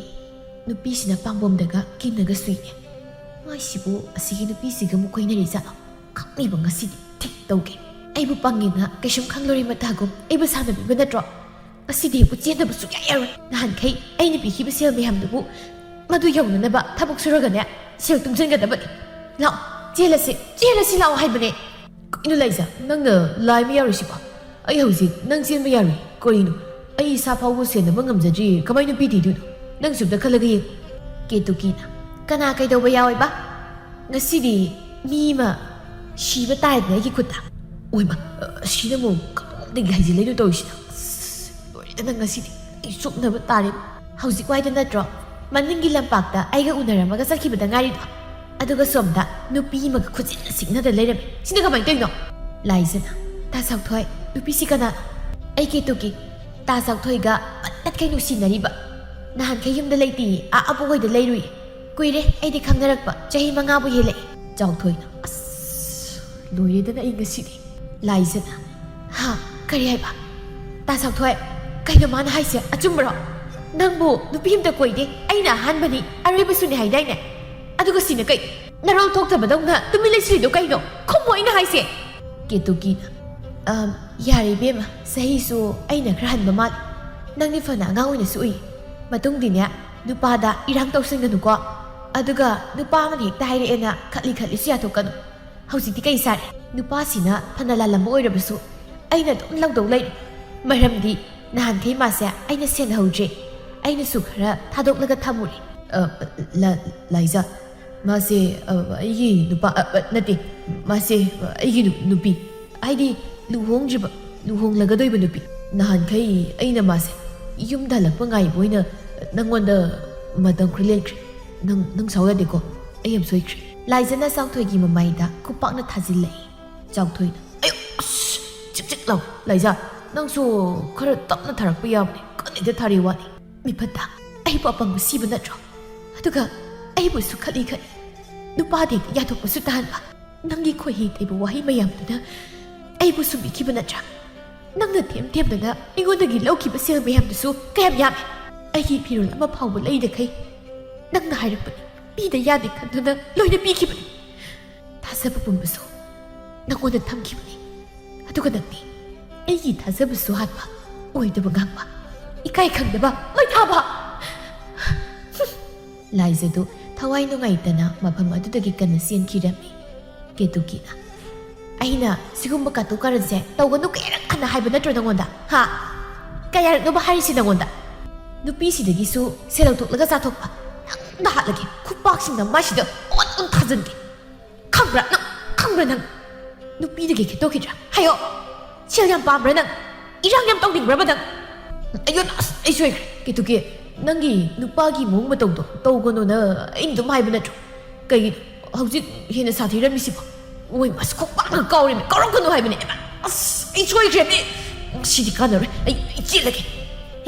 ꯅꯨꯄꯤꯁꯤꯅ ꯄꯥꯝꯕꯣꯝꯗꯒ ꯀꯤꯟꯅꯒ ꯁꯨꯏꯅꯦ ꯃꯥꯏꯁꯤꯕꯨ ꯑꯁꯤꯒꯤ ꯅꯨꯄꯤꯁꯤꯒ ꯑꯃꯨꯛ ꯀꯣꯏꯅꯔꯤ ꯖꯥꯠꯂꯣ ꯈꯪꯂꯤꯕ ꯉꯁꯤꯗꯤ ꯊꯤꯛ ꯇꯧꯒꯦ ꯑꯩꯕꯨ ꯄꯪꯉꯦꯅ ꯀꯩꯁꯨꯝ ꯈꯪꯂꯣꯔꯤ ꯃꯇꯥꯒꯨꯝ ꯑꯩꯕꯨ ꯁꯥꯟꯅꯕꯤꯕ ꯅꯠꯇ꯭ꯔꯣ ꯉꯁꯤꯗꯤ ꯑꯩꯕꯨ ꯆꯦꯟꯗꯕ ꯁꯨꯛꯌꯥ ꯌꯥꯔꯣꯏ ꯅꯍꯥꯟꯈꯩ ꯑꯩꯅ ꯄꯤꯈꯤꯕ ꯁꯦꯜ ꯃꯌꯥꯝꯗꯨꯕు ꯃꯗꯨ ꯌꯧꯅꯅꯕ ꯊꯕꯛ ꯁꯨꯔꯒꯅꯦ ꯁꯦꯜ ꯇꯨꯡꯁꯤꯟꯒꯗꯕꯅꯤ ꯂꯥꯛꯑꯣ ꯆꯦꯜꯂꯁꯤ ꯂꯥꯛꯑꯣ ꯍꯥꯏꯕꯅꯦ ꯀꯩꯅꯣ ꯂꯩꯖꯥ ꯅꯪꯅ ꯂꯥꯏꯃ ꯌꯥꯎꯔꯤꯁꯤꯕꯣ ꯑꯩ ꯍꯧꯖꯤꯛ ꯅꯪ ꯆꯦꯟꯕ ꯌꯥꯔꯣꯏ ꯀꯔꯤꯅꯣ ꯑꯩ ꯏꯁꯥ ꯐꯥꯎꯕ ꯁꯦꯟꯅꯕ ꯉꯝꯖꯗ꯭ꯔꯤ ꯀꯃꯥꯏꯅ ꯄꯤꯗꯣꯏꯅꯣ ꯅꯪ ꯁꯨꯝꯗ ꯈꯜꯂꯒ ꯌꯦꯡꯉꯨ ꯀꯦꯇꯨꯀꯤꯅ ꯀꯅꯥ ꯀꯩꯗꯧꯕ ꯌꯥꯎꯋꯦꯕ ꯉꯁꯤꯗꯤ ꯃꯤ ꯑꯃ ꯁꯤꯕ ꯇꯥꯔꯦꯗꯅ ꯑꯩꯒꯤ ꯈꯨꯠꯇ ꯑꯣꯏꯃ ꯁꯤꯅ ꯑꯃꯨꯛ ꯀꯔꯣꯝꯗꯒꯤ ꯍꯩꯖꯤꯜꯂꯩꯅꯣ ꯇꯧꯔꯤꯁꯤꯅ ꯂꯣꯏꯔꯦꯗꯅ ꯉꯁꯤꯗꯤ ꯑꯩ ꯆꯨꯞꯅꯕ ꯇꯥꯔꯦ ꯍꯧꯖꯤꯛ ꯋꯥꯏꯗ ꯅꯠꯇ꯭ꯔꯣ ꯃꯅꯤꯡꯒꯤ ꯂꯝꯄꯥꯛꯇ ꯑꯩꯒ ꯎꯅꯔꯝꯃꯒ ꯆꯠꯈꯤꯕꯗ ꯉꯥꯏꯔꯤꯗꯣ ꯑꯗꯨꯒ ꯁꯣꯝꯗ ꯅꯨꯄꯤ ꯑꯃꯒ ꯈꯨꯠꯆꯤꯟꯅ ꯁꯤꯛꯅꯗ ꯂꯩꯔꯝꯃꯤ ꯁꯤꯅ ꯀꯃꯥꯏꯅ ꯇꯧꯔꯤꯅꯣ ꯂꯥꯏꯖꯅ ꯇꯥ ꯆꯥꯎꯊꯣꯏ ꯅꯨꯄꯤꯁꯤ ꯀꯅꯥꯅꯣ ꯑꯩ ꯀꯦꯇꯨꯀꯤ ꯇꯥ ꯆꯥꯎꯊꯣꯏꯒ ꯄꯠ ꯅꯨꯡꯁꯤꯅꯔꯤꯕ ꯅꯍꯥꯟꯈꯩ ꯌꯨꯝꯗ ꯂꯩꯇꯦꯌꯦ ꯑꯕꯣꯛꯍꯣꯏꯗ ꯂꯩꯔꯨꯏ ꯀꯨꯏꯔꯦ ꯑꯩꯗꯤ ꯈꯪꯅꯔꯛꯄ ꯆꯍꯤ 5ꯕꯨ ꯍꯦꯜꯂꯛꯑꯦ ꯆꯥꯎꯊꯣꯏꯅ ꯑꯁ ꯂꯣꯏꯔꯦꯗꯅ ꯑꯩ ꯉꯁꯤꯗꯤ ꯂꯥꯏꯖꯅ ꯍꯥ ꯀꯔꯤ ꯍꯥꯏꯕ ꯇꯥ ꯆꯥꯎꯊꯣꯏ ꯀꯩꯅꯣ ꯃꯥꯅ ꯍꯥꯏꯁꯦ ꯑꯆꯨꯝꯕꯔꯣ ꯅꯪꯕꯨ ꯅꯨꯄꯤ ꯑꯃꯇ ꯀꯣꯏꯗꯦ ꯑꯩꯅ ꯑꯍꯥꯟꯕꯅꯤ ꯑꯔꯣꯏꯕꯁꯨꯅꯤ ꯍꯥꯏꯗꯥꯏꯅꯦ ꯑꯗꯨꯒ ꯁꯤꯅ ꯀꯩ ꯅꯔꯣꯜ ꯊꯣꯛꯇꯕꯗꯧꯅ ꯇꯨꯃꯤꯟ ꯂꯩꯁꯤꯜꯂꯤꯗꯣ ꯀꯩꯅꯣ ꯈꯨꯝꯃꯣ ꯑꯩꯅ ꯍꯥꯏꯁꯦ ꯀꯦꯇꯨꯀꯤꯅ ꯌꯥꯔꯦ ꯏꯕꯦꯝꯃ ꯆꯍꯤꯁꯨ ꯑꯩꯅ ꯈꯔ ꯍꯟꯕ ꯃꯥꯜꯂꯦ ꯅꯪꯗꯤ ꯐꯅ ꯑꯉꯥꯡ ꯑꯣꯏꯅꯁꯨ ꯎꯏ ꯃꯇꯨꯡꯗꯤꯅꯦ ꯅꯨꯄꯥꯗ ꯏꯔꯥꯡ ꯇꯧꯁꯤꯟꯒꯅꯨꯀꯣ ꯑꯗꯨꯒ ꯅꯨꯄꯥ ꯑꯃꯅ ꯍꯦꯛꯇ ꯍꯥꯏꯔꯛꯑꯦꯅ ꯈꯠꯂꯤꯁꯨ ꯌꯥꯊꯣꯛꯀꯅꯨ ꯍꯧꯖꯤꯛꯇꯤ ꯀꯩ ꯁꯥꯔꯦ ꯅꯨꯄꯥꯁꯤꯅ ꯐꯅ ꯂꯥꯜꯂꯝꯕ ꯑꯣꯏꯔꯕꯁꯨ ꯑꯩꯅ ꯑꯗꯨꯝ ꯂꯧꯗꯧ ꯂꯩꯔꯦ ꯃꯔꯝꯗꯤ ꯅꯍꯥꯟꯈꯩ ꯃꯥꯁꯦ ꯑꯩꯅ ꯁꯦꯟꯅꯍꯧꯗ꯭ꯔꯦ ꯑꯩꯅꯁꯨ ꯈꯔ ꯊꯥꯗꯣꯛꯂꯒ ꯊꯝꯃꯨꯔꯦ ꯂꯥꯏꯖꯥ ꯃꯥꯁꯦ ꯑꯩꯒꯤ ꯅꯨꯄꯥ ꯅꯠꯇꯦ ꯃꯥꯁꯦ ꯑꯩꯒꯤ ꯅꯨꯄꯤ ꯍꯥꯏꯗꯤ ꯂꯨꯍꯣꯡꯂꯒꯗꯣꯏꯕ ꯅꯨꯄꯤ ꯅꯍꯥꯟꯈꯩ ꯑꯩꯅ ꯃꯥꯁꯦ ꯌꯨꯝꯗ ꯍꯜꯂꯛꯄ ꯉꯥꯏꯕ ꯑꯣꯏꯅ ꯅꯪꯉꯣꯟꯗ ꯃꯇꯝꯈꯔ ꯂꯦꯟꯈ꯭ꯔꯦ ꯅꯪ ꯁꯥꯎ ꯌꯥꯗꯦꯀꯣ ꯑꯩ ꯌꯥꯝ ꯁꯣꯏꯈ꯭ꯔꯦ ꯂꯥꯏꯖꯅ ꯆꯥꯎꯊꯣꯏꯒꯤ ꯃꯃꯥꯏꯗ ꯈꯨꯄꯥꯛꯅ ꯊꯥꯖꯤꯜꯂꯛꯏ ꯆꯥꯎꯊꯣꯏꯅ ꯑꯌꯣ ꯑꯁ ꯆꯤꯛ ꯂꯥꯎ ꯂꯥꯏꯖꯥ ꯅꯪꯁꯨ ꯈꯔ ꯇꯞꯅ ꯊꯥꯔꯛꯄ ꯌꯥꯕꯅꯦ ꯀꯟꯅ ꯊꯥꯔꯤ ꯋꯥꯅꯤ ꯃꯤꯐꯠꯇ ꯑꯩꯕꯨ ꯑꯄꯪꯕ ꯁꯤꯕ ꯅꯠꯇ꯭ꯔꯣ ꯑꯗꯨꯒ ꯑꯩꯕꯨꯁꯨ ꯈꯠꯂꯤ ꯅꯨꯄꯥꯗ ꯍꯦꯛꯇ ꯌꯥꯊꯣꯛꯄꯁꯨ ꯇꯥꯍꯟꯕ ꯅꯪꯒꯤ ꯈꯣꯏꯍꯤ ꯇꯩꯕ ꯋꯥꯍꯩ ꯃꯌꯥꯝꯗꯨꯅ ꯑꯩꯕꯨ ꯁꯨꯝꯕꯤꯈꯤꯕ ꯅꯠꯇ꯭ꯔꯥ ꯅꯪꯅ ꯊꯦꯝꯗꯅ ꯑꯩꯉꯣꯟꯗꯒꯤ ꯂꯧꯈꯤꯕ ꯁꯦꯜ ꯃꯌꯥꯝꯗꯨꯁꯨ ꯀꯌꯥꯝ ꯌꯥꯝꯃꯦ ꯑꯩꯒꯤ ꯐꯤꯔꯣꯜ ꯑꯃ ꯐꯥꯎꯕ ꯂꯩꯗꯈꯩ ꯅꯪꯅ ꯍꯥꯏꯔꯛꯄꯅꯤ ꯄꯤꯗ ꯌꯥꯗꯦ ꯈꯟꯗꯨꯅ ꯂꯣꯏꯅ ꯄꯤꯈꯤꯕꯅꯤ ꯊꯥꯖꯕ ꯄꯨꯝꯕꯁꯨ ꯅꯪꯉꯣꯟꯗ ꯊꯝꯈꯤꯕꯅꯤ ꯑꯗꯨꯒ ꯅꯪꯗꯤ ꯑꯩꯒꯤ ꯊꯥꯖꯕꯁꯨ ꯍꯥꯠꯄ ꯑꯣꯏꯗꯕ ꯉꯥꯡꯕ ꯏꯀꯥꯏ ꯈꯪꯗꯕ ꯃꯩꯊꯥꯕ ꯂꯥꯏꯖꯗꯨ ꯊꯋꯥꯏ ꯅꯨꯡꯉꯥꯏꯇꯅ ꯃꯐꯝ ꯑꯗꯨꯗꯒꯤ ꯀꯟꯅ ꯆꯦꯟꯈꯤꯔꯝꯃꯤ ꯀꯦꯇꯨꯀꯤꯅ ꯑꯩꯅ ꯁꯤꯒꯨꯝꯕ ꯀꯥꯇꯨ ꯀꯥꯔꯟꯁꯦ ꯇꯧꯒꯅꯨ ꯀꯌꯥꯔꯛ ꯍꯟꯅ ꯍꯥꯏꯕ ꯅꯠꯇ꯭ꯔꯣ ꯅꯪꯉꯣꯟꯗ ꯍꯥ ꯀꯌꯥꯔꯛꯅꯣꯕ ꯍꯥꯏꯔꯤꯁꯤ ꯅꯪꯉꯣꯟꯗ ꯅꯨꯄꯤꯁꯤꯗꯒꯤꯁꯨ ꯁꯦꯜ ꯂꯧꯊꯣꯛꯂꯒ ꯆꯥꯊꯣꯛꯄ ꯅꯪ ꯍꯥꯠꯂꯒꯦ ꯈꯨꯄꯥꯛꯁꯤꯡꯅ ꯃꯥꯏꯁꯤꯗ ꯑꯣꯟ ꯊꯥꯖꯤꯟꯒꯦ ꯈꯪꯕ꯭ꯔꯥ ꯅꯪ ꯅꯨꯄꯤꯗꯒꯤ ꯈꯦꯠꯇꯣꯛꯈꯤꯗ꯭ꯔꯥ ꯍꯥꯏꯌꯣ ꯁꯦꯜ ꯌꯥꯝ ꯄꯥꯝꯕ꯭ꯔꯥ ꯅꯪ ꯏꯔꯥꯡ ꯌꯥꯝ ꯇꯧꯅꯤꯡꯕ꯭ꯔꯕ ꯅꯪ ꯑꯩꯌꯣ ꯑꯁ ꯑꯩ ꯁꯣꯏꯈ꯭ꯔꯦ ꯀꯦꯇꯨꯀꯤ ꯅꯪꯒꯤ ꯅꯨꯄꯥꯒꯤ ꯃꯑꯣꯡ ꯃꯇꯧꯗꯣ ꯇꯧꯒꯅꯣꯅ ꯑꯩꯅ ꯑꯗꯨꯝ ꯍꯥꯏꯕ ꯅꯠꯇ꯭ꯔꯣ ꯀꯩꯒꯤꯅꯣ ꯍꯧꯖꯤꯛ ꯍꯦꯟꯅ ꯁꯥꯊꯤꯔꯝꯃꯤꯁꯤꯕꯣ ꯃꯣꯏ ꯃꯁ ꯈꯣꯛꯄꯥꯛꯅ ꯀꯥꯎꯔꯤꯃꯤ ꯀꯥꯎꯔꯛꯀꯅꯣ ꯍꯥꯏꯕꯅꯦ ꯑꯁ ꯑꯩ ꯁꯣꯏꯈ꯭ꯔꯦꯃꯤ ꯁꯤꯗꯤ ꯀꯥꯟꯅꯔꯣꯏ ꯑꯩ ꯆꯦꯜꯂꯒꯦ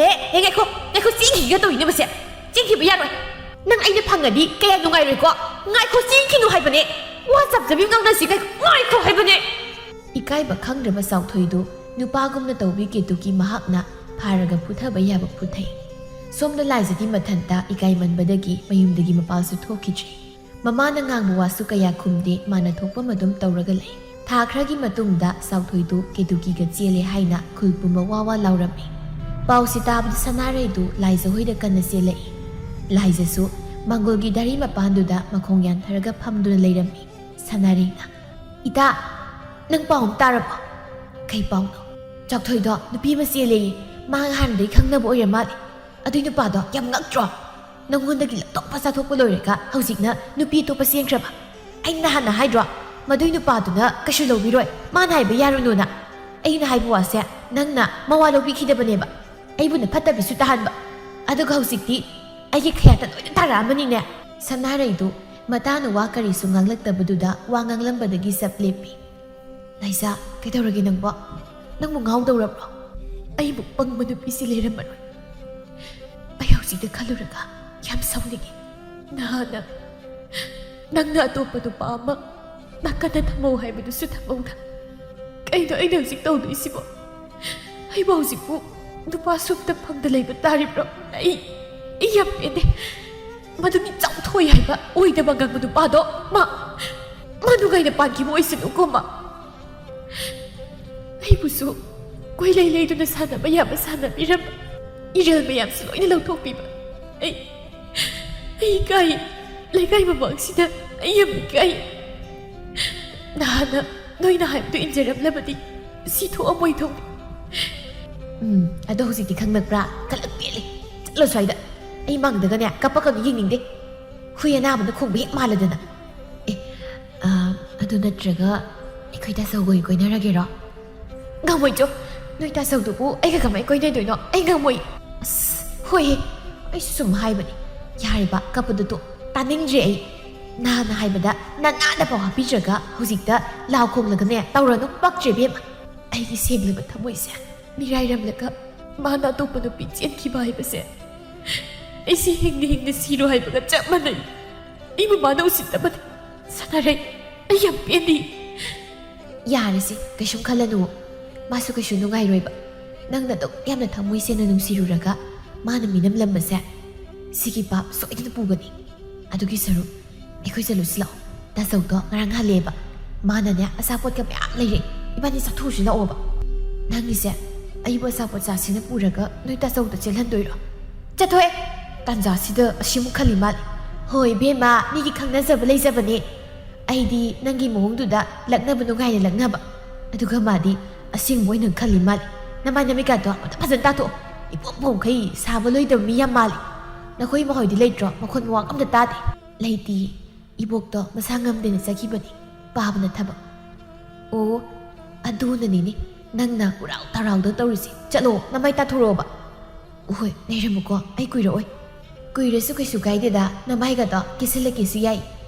ꯍꯦ ꯉꯥꯏꯈꯣ ꯆꯦꯟꯈꯤꯒ ꯇꯧꯔꯤꯅꯦꯕꯁꯦ ꯆꯦꯟꯈꯤꯕ ꯌꯥꯔꯣꯏ ꯅꯪ ꯑꯩꯅ ꯐꯪꯉꯗꯤ ꯀꯌꯥ ꯅꯨꯡꯉꯥꯏꯔꯣꯏꯀꯣ ꯉꯥꯏꯈꯣ ꯆꯦꯟꯈꯤꯅꯨ ꯍꯥꯏꯕꯅꯦ ꯋꯥ ꯆꯞꯆꯕꯤ ꯉꯥꯡꯅꯁꯤ ꯉꯥꯏꯈꯣ ꯍꯥꯏꯕꯅꯦ ꯏꯀꯥꯏꯕ ꯈꯪꯗ꯭ꯔꯕ ꯆꯥꯎꯊꯣꯏꯗꯨ ꯅꯨꯄꯥꯒꯨꯝꯅ ꯇꯧꯕꯤ ꯀꯦꯇꯨꯀꯤ ꯃꯍꯥꯛꯅ ꯐꯥꯔꯒ ꯐꯨꯊꯕ ꯌꯥꯕ ꯐꯨꯊꯩ ꯁꯣꯝꯗ ꯂꯥꯏꯖꯗꯤ ꯃꯊꯟꯇ ꯏꯀꯥꯏꯃꯟꯕꯗꯒꯤ ꯃꯌꯨꯝꯗꯒꯤ ꯃꯄꯥꯜꯁꯨ ꯊꯣꯛꯈꯤꯗ꯭ꯔꯤ ꯃꯃꯥꯅ ꯉꯥꯡꯕ ꯋꯥꯁꯨ ꯀꯌꯥ ꯈꯨꯝꯗꯦ ꯃꯥꯅ ꯊꯣꯛꯄ ꯑꯗꯨꯝ ꯇꯧꯔꯒ ꯂꯩ ꯊꯥ ꯈꯔꯒꯤ ꯃꯇꯨꯡꯗ ꯆꯥꯎꯊꯣꯏꯗꯨ ꯀꯦꯇꯨꯀꯤꯒ ꯆꯦꯜꯂꯦ ꯍꯥꯏꯅ ꯈꯨꯜ ꯄꯨꯝꯕ ꯋꯥ ꯂꯥꯎꯔꯝꯃꯤ ꯄꯥꯎꯁꯤ ꯇꯥꯕꯗ ꯁꯅꯥꯔꯩꯗꯨ ꯂꯥꯏꯖꯍꯣꯏꯗ ꯀꯟꯅ ꯆꯦꯜꯂꯛꯏ ꯂꯥꯏꯖꯁꯨ ꯃꯪꯒꯣꯜꯒꯤ ꯗꯥꯔꯤ ꯃꯄꯥꯟꯗꯨꯗ ꯃꯈꯣꯡ ꯌꯥꯟꯊꯔꯒ ꯐꯝꯗꯨꯅ ꯂꯩꯔꯝꯃꯤ ꯁꯅꯥꯔꯩꯅ ꯏꯇꯥ ꯅꯪ ꯄꯥꯎ ꯑꯃ ꯇꯥꯔꯕꯣ ꯀꯩ ꯄꯥꯎꯅꯣ ꯆꯥꯎꯊꯣꯏꯗꯣ ꯅꯨꯄꯤ ꯑꯃ ꯆꯦꯜꯂꯦꯌꯦ ꯃꯥ ꯍꯥꯟꯅꯗꯩ ꯈꯪꯅꯕ ꯑꯣꯏꯔ ꯃꯥꯜꯂꯦ ꯑꯗꯨꯏ ꯅꯨꯄꯥꯗꯣ ꯌꯥꯝ ꯉꯛꯇ꯭ꯔꯣ ꯅꯪꯉꯣꯟꯗꯒꯤ ꯂꯧꯊꯣꯛꯄ ꯆꯥꯊꯣꯛꯄ ꯂꯣꯏꯔꯒ ꯍꯧꯖꯤꯛꯅ ꯅꯨꯄꯤ ꯑꯇꯣꯞꯄ ꯆꯦꯟꯈ꯭ꯔꯕ ꯑꯩꯅ ꯅꯍꯥꯟꯅ ꯍꯥꯏꯗ꯭ꯔꯣ ꯃꯗꯨꯏ ꯅꯨꯄꯥꯗꯨꯅ ꯀꯩꯁꯨ ꯂꯧꯕꯤꯔꯣꯏ ꯃꯥꯅ ꯍꯥꯏꯕ ꯌꯥꯔꯨꯅꯨꯅ ꯑꯩꯅ ꯍꯥꯏꯕ ꯋꯥꯁꯦ ꯅꯪꯅ ꯃꯋꯥ ꯂꯧꯕꯤꯈꯤꯗꯕꯅꯦꯕ ꯑꯩꯕꯨꯅ ꯐꯠꯇꯕꯤꯁꯨ ꯇꯥꯍꯟꯕ ꯑꯗꯨꯒ ꯍꯧꯖꯤꯛꯇꯤ ꯑꯩꯒꯤ ꯈꯌꯥꯠꯇ ꯂꯣꯏꯅ ꯇꯥꯔꯛꯑꯃꯅꯤꯅꯦ ꯁꯅꯥꯔꯩꯗꯨ ꯃꯇꯥꯅ ꯋꯥ ꯀꯔꯤꯁꯨ ꯉꯥꯡꯂꯛꯇꯕꯗꯨꯗ ꯋꯥ ꯉꯥꯡꯂꯝꯕꯗꯒꯤ ꯆꯞ ꯂꯦꯞꯄꯤ ꯂꯥꯏꯖꯥ ꯀꯩꯗꯧꯔꯒꯦ ꯅꯪꯕꯨ ꯉꯥꯎꯗꯧꯔꯕ꯭ꯔꯣ ꯑꯩꯕꯨ ꯄꯪꯕ ꯅꯨꯄꯤꯁꯤ ꯂꯩꯔꯝꯃꯔꯣꯏ ꯑꯩ ꯍꯧꯖꯤꯛꯇ ꯈꯜꯂꯨꯔꯒ ꯌꯥꯝ ꯁꯥꯎꯅꯤꯡꯉꯤ ꯅꯪꯅ ꯑꯇꯣꯞꯄ ꯅꯨꯄꯥ ꯑꯃ ꯅꯥꯀꯟꯗ ꯊꯝꯃꯧ ꯍꯥꯏꯕꯗꯨꯁꯨ ꯊꯝꯃꯧꯗ ꯀꯩꯅꯣ ꯑꯩꯅ ꯍꯧꯖꯤꯛ ꯇꯧꯗꯣꯏꯁꯤꯕꯣ ꯑꯩꯕꯨ ꯍꯧꯖꯤꯛꯄꯨ ꯅꯨꯄꯥ ꯁꯨꯝꯇ ꯐꯪꯗ ꯂꯩꯕ ꯇꯥꯔꯤꯕ꯭ꯔꯣ ꯑꯩ ꯌꯥꯝ ꯄꯦꯟꯗꯦ ꯃꯗꯨꯒꯤ ꯆꯥꯎꯊꯣꯏ ꯍꯥꯏꯕ ꯑꯣꯏꯗꯕ ꯉꯪꯕ ꯅꯨꯄꯥꯗꯣ ꯃꯗꯨꯒꯩꯅ ꯄꯥꯟꯈꯤꯕ ꯑꯣꯏꯁꯅꯨꯀꯣ ꯑꯩꯕꯨꯁꯨ ꯀꯣꯏꯂꯩ ꯂꯩꯗꯨꯅ ꯁꯥꯟꯅꯕ ꯌꯥꯕ ꯁꯥꯟꯅꯕꯤꯔꯝꯕ ꯏꯔꯦꯜ ꯃꯌꯥꯝꯁꯨ ꯂꯣꯏꯅ ꯂꯧꯊꯣꯛꯄꯤꯕ ꯑꯩ ꯏꯀꯥꯏ ꯂꯩꯀꯥꯏ ꯃꯃꯥꯡꯁꯤꯗ ꯑꯩ ꯌꯥꯝ ꯏꯀꯥꯏ ꯅꯍꯥꯟꯅ ꯅꯣꯏꯅ ꯍꯥꯏꯕꯗꯨ ꯏꯟꯖꯔꯝꯂꯕꯗꯤ ꯁꯤ ꯊꯣꯛꯑꯝꯃꯣꯏ ꯊꯧꯅꯤ ꯑꯗꯣ ꯍꯧꯖꯤꯛꯇꯤ ꯈꯪꯂꯛꯄ꯭ꯔꯥ ꯀꯜꯂꯛ ꯄꯦꯜꯂꯤ ꯆꯠꯂꯣ ꯁ꯭ꯋꯥꯏꯗ ꯑꯩ ꯃꯥꯡꯗꯒꯅꯦ ꯀꯞꯄꯀꯅꯨ ꯌꯦꯡꯅꯤꯡꯗꯦ ꯍꯨꯏ ꯑꯅꯥꯕꯅ ꯈꯣꯡꯕ ꯍꯦꯛ ꯃꯥꯜꯂꯗꯅ ꯑꯗꯨ ꯅꯠꯇ꯭ꯔꯒ ꯑꯩꯈꯣꯏ ꯇꯥꯆꯧꯒ ꯀꯣꯏꯅꯔꯒꯦꯔꯣ ꯉꯝꯃꯣꯏꯆꯣ ꯅꯣꯏ ꯇꯥꯆꯧꯗꯨꯕꯨ ꯑꯩꯒ ꯀꯃꯥꯏꯅ ꯀꯣꯏꯅꯗꯣꯏꯅꯣ ꯑꯩ ꯉꯝꯃꯣꯏ ꯑꯁ ꯍꯣꯏꯍꯦ ꯑꯩꯁꯨ ꯁꯨꯝ ꯍꯥꯏꯕꯅꯤ ꯌꯥꯔꯤꯕ ꯀꯞꯄꯗꯨ ꯇꯣ ꯇꯥꯅꯤꯡꯗ꯭ꯔꯦ ꯑꯩ ꯅꯍꯥꯟꯅ ꯍꯥꯏꯕꯗ ꯅꯅꯥꯗ ꯄꯥꯎ ꯍꯥꯞꯄꯤꯗ꯭ꯔꯒ ꯍꯧꯖꯤꯛꯇ ꯂꯥꯎ ꯈꯣꯡꯂꯒꯅꯦ ꯇꯧꯔꯅꯨ ꯄꯛꯇ꯭ꯔꯦ ꯕꯦꯝꯃ ꯑꯩꯒꯤ ꯁꯦꯡꯂꯕ ꯊꯃꯣꯏꯁꯦ ꯃꯤꯔꯥꯏꯔꯝꯂꯒ ꯃꯥꯅ ꯑꯇꯣꯞꯄ ꯅꯨꯄꯤ ꯆꯦꯟꯈꯤꯕ ꯍꯥꯏꯕꯁꯦ ꯑꯩꯁꯤ ꯍꯤꯡꯅ ꯁꯤꯔꯣ ꯍꯥꯏꯕꯒ ꯆꯞ ꯃꯥꯟꯅꯩ ꯑꯩꯕꯨ ꯃꯥꯅ ꯎꯁꯤꯠꯇꯕꯅꯤ ꯁꯅꯥꯔꯩ ꯑꯩ ꯌꯥꯝ ꯄꯦꯟꯗꯦ ꯌꯥꯔꯁꯤ ꯀꯩꯁꯨꯝ ꯈꯜꯂꯅꯨ ꯃꯥꯁꯨ ꯀꯩꯁꯨ ꯅꯨꯡꯉꯥꯏꯔꯣꯏꯕ ꯅꯪꯅ ꯑꯗꯨꯛ ꯌꯥꯝꯅ ꯊꯃꯣꯏ ꯁꯦꯡꯅ ꯅꯨꯡꯁꯤꯔꯨꯔꯒ ꯃꯥꯅ ꯃꯤꯅꯝꯂꯝꯕꯁꯦ ꯁꯤꯒꯤ ꯄꯥꯞ ꯁꯣꯏꯗꯅ ꯄꯨꯒꯅꯤ ꯑꯗꯨꯒꯤ ꯁꯔꯨꯛ ꯑꯩꯈꯣꯏ ꯆꯠꯂꯨꯁꯤ ꯂꯥꯛꯑꯣ ꯇꯥꯆꯧꯗꯣ ꯉꯔꯥꯡ ꯍꯜꯂꯦꯕ ꯃꯥꯅꯅꯦ ꯑꯆꯥꯄꯣꯠꯀ ꯃꯌꯥꯝ ꯂꯩꯔꯛꯏ ꯏꯕꯥꯅꯤ ꯆꯥꯊꯣꯛꯎꯁꯤ ꯂꯥꯛꯑꯣꯕ ꯅꯪꯒꯤꯁꯦ ꯑꯩꯕꯨ ꯑꯆꯥꯄꯣꯠ ꯆꯥꯁꯤꯅ ꯄꯨꯔꯒ ꯅꯣꯏ ꯇꯥꯆꯧꯗ ꯆꯦꯜꯍꯟꯗꯣꯏꯔꯣ ꯆꯠꯊꯣꯛꯑꯦ ꯇꯥꯟꯖꯥꯁꯤꯗ ꯑꯁꯤꯃꯨꯛ ꯈꯜꯂꯤ ꯃꯥꯜꯂꯤ ꯍꯣꯏ ꯕꯦꯝꯃ ꯃꯤꯒꯤ ꯈꯪꯅꯖꯕ ꯂꯩꯖꯕꯅꯦ ꯑꯩꯗꯤ ꯅꯪꯒꯤ ꯃꯑꯣꯡꯗꯨꯗ ꯂꯛꯅꯕ ꯅꯨꯡꯉꯥꯏꯅ ꯂꯛꯅꯕ ꯑꯗꯨꯒ ꯃꯥꯗꯤ ꯑꯁꯦꯡꯕ ꯑꯣꯏꯅ ꯈꯜꯂꯤ ꯃꯥꯜꯂꯤ ꯅꯃꯥꯏ ꯅꯃꯤꯠꯀꯥꯗꯣ ꯑꯝꯇ ꯐꯖꯅ ꯇꯥꯊꯣꯛꯑꯣ ꯏꯄꯣꯝ ꯄꯣꯝꯈꯩ ꯁꯥꯕ ꯂꯣꯏꯗꯕ ꯃꯤ ꯌꯥꯝ ꯃꯥꯜꯂꯤ ꯅꯈꯣꯏ ꯃꯈꯣꯏꯗꯤ ꯂꯩꯇ꯭ꯔꯣ ꯃꯈꯣꯟ ꯃꯋꯥ ꯑꯝꯇ ꯇꯥꯗꯦ ꯂꯩꯇꯤꯌꯦ ꯏꯕꯣꯛꯇꯣ ꯃꯁꯥ ꯉꯝꯗꯦꯅ ꯆꯠꯈꯤꯕꯅꯤ ꯄꯥꯕꯅ ꯊꯕꯛ ꯑꯣ ꯑꯗꯨꯅꯅꯤꯅꯦ ꯅꯪꯅ ꯎꯔꯥꯎ ꯊꯔꯥꯎꯗ ꯇꯧꯔꯤꯁꯤ ꯆꯠꯂꯣ ꯅꯃꯥꯏ ꯇꯥꯊꯣꯔꯛꯑꯣꯕ ꯍꯣꯏ ꯂꯩꯔꯝꯃꯨꯀꯣ ꯑꯩ ꯀꯨꯏꯔꯛꯑꯣꯏ ꯀꯨꯏꯔꯁꯨ ꯀꯩꯁꯨ ꯀꯥꯏꯗꯦꯗ ꯅꯃꯥꯏꯒꯗꯣ ꯀꯦꯁꯤꯜꯂꯛꯀꯦꯁꯨ ꯌꯥꯏ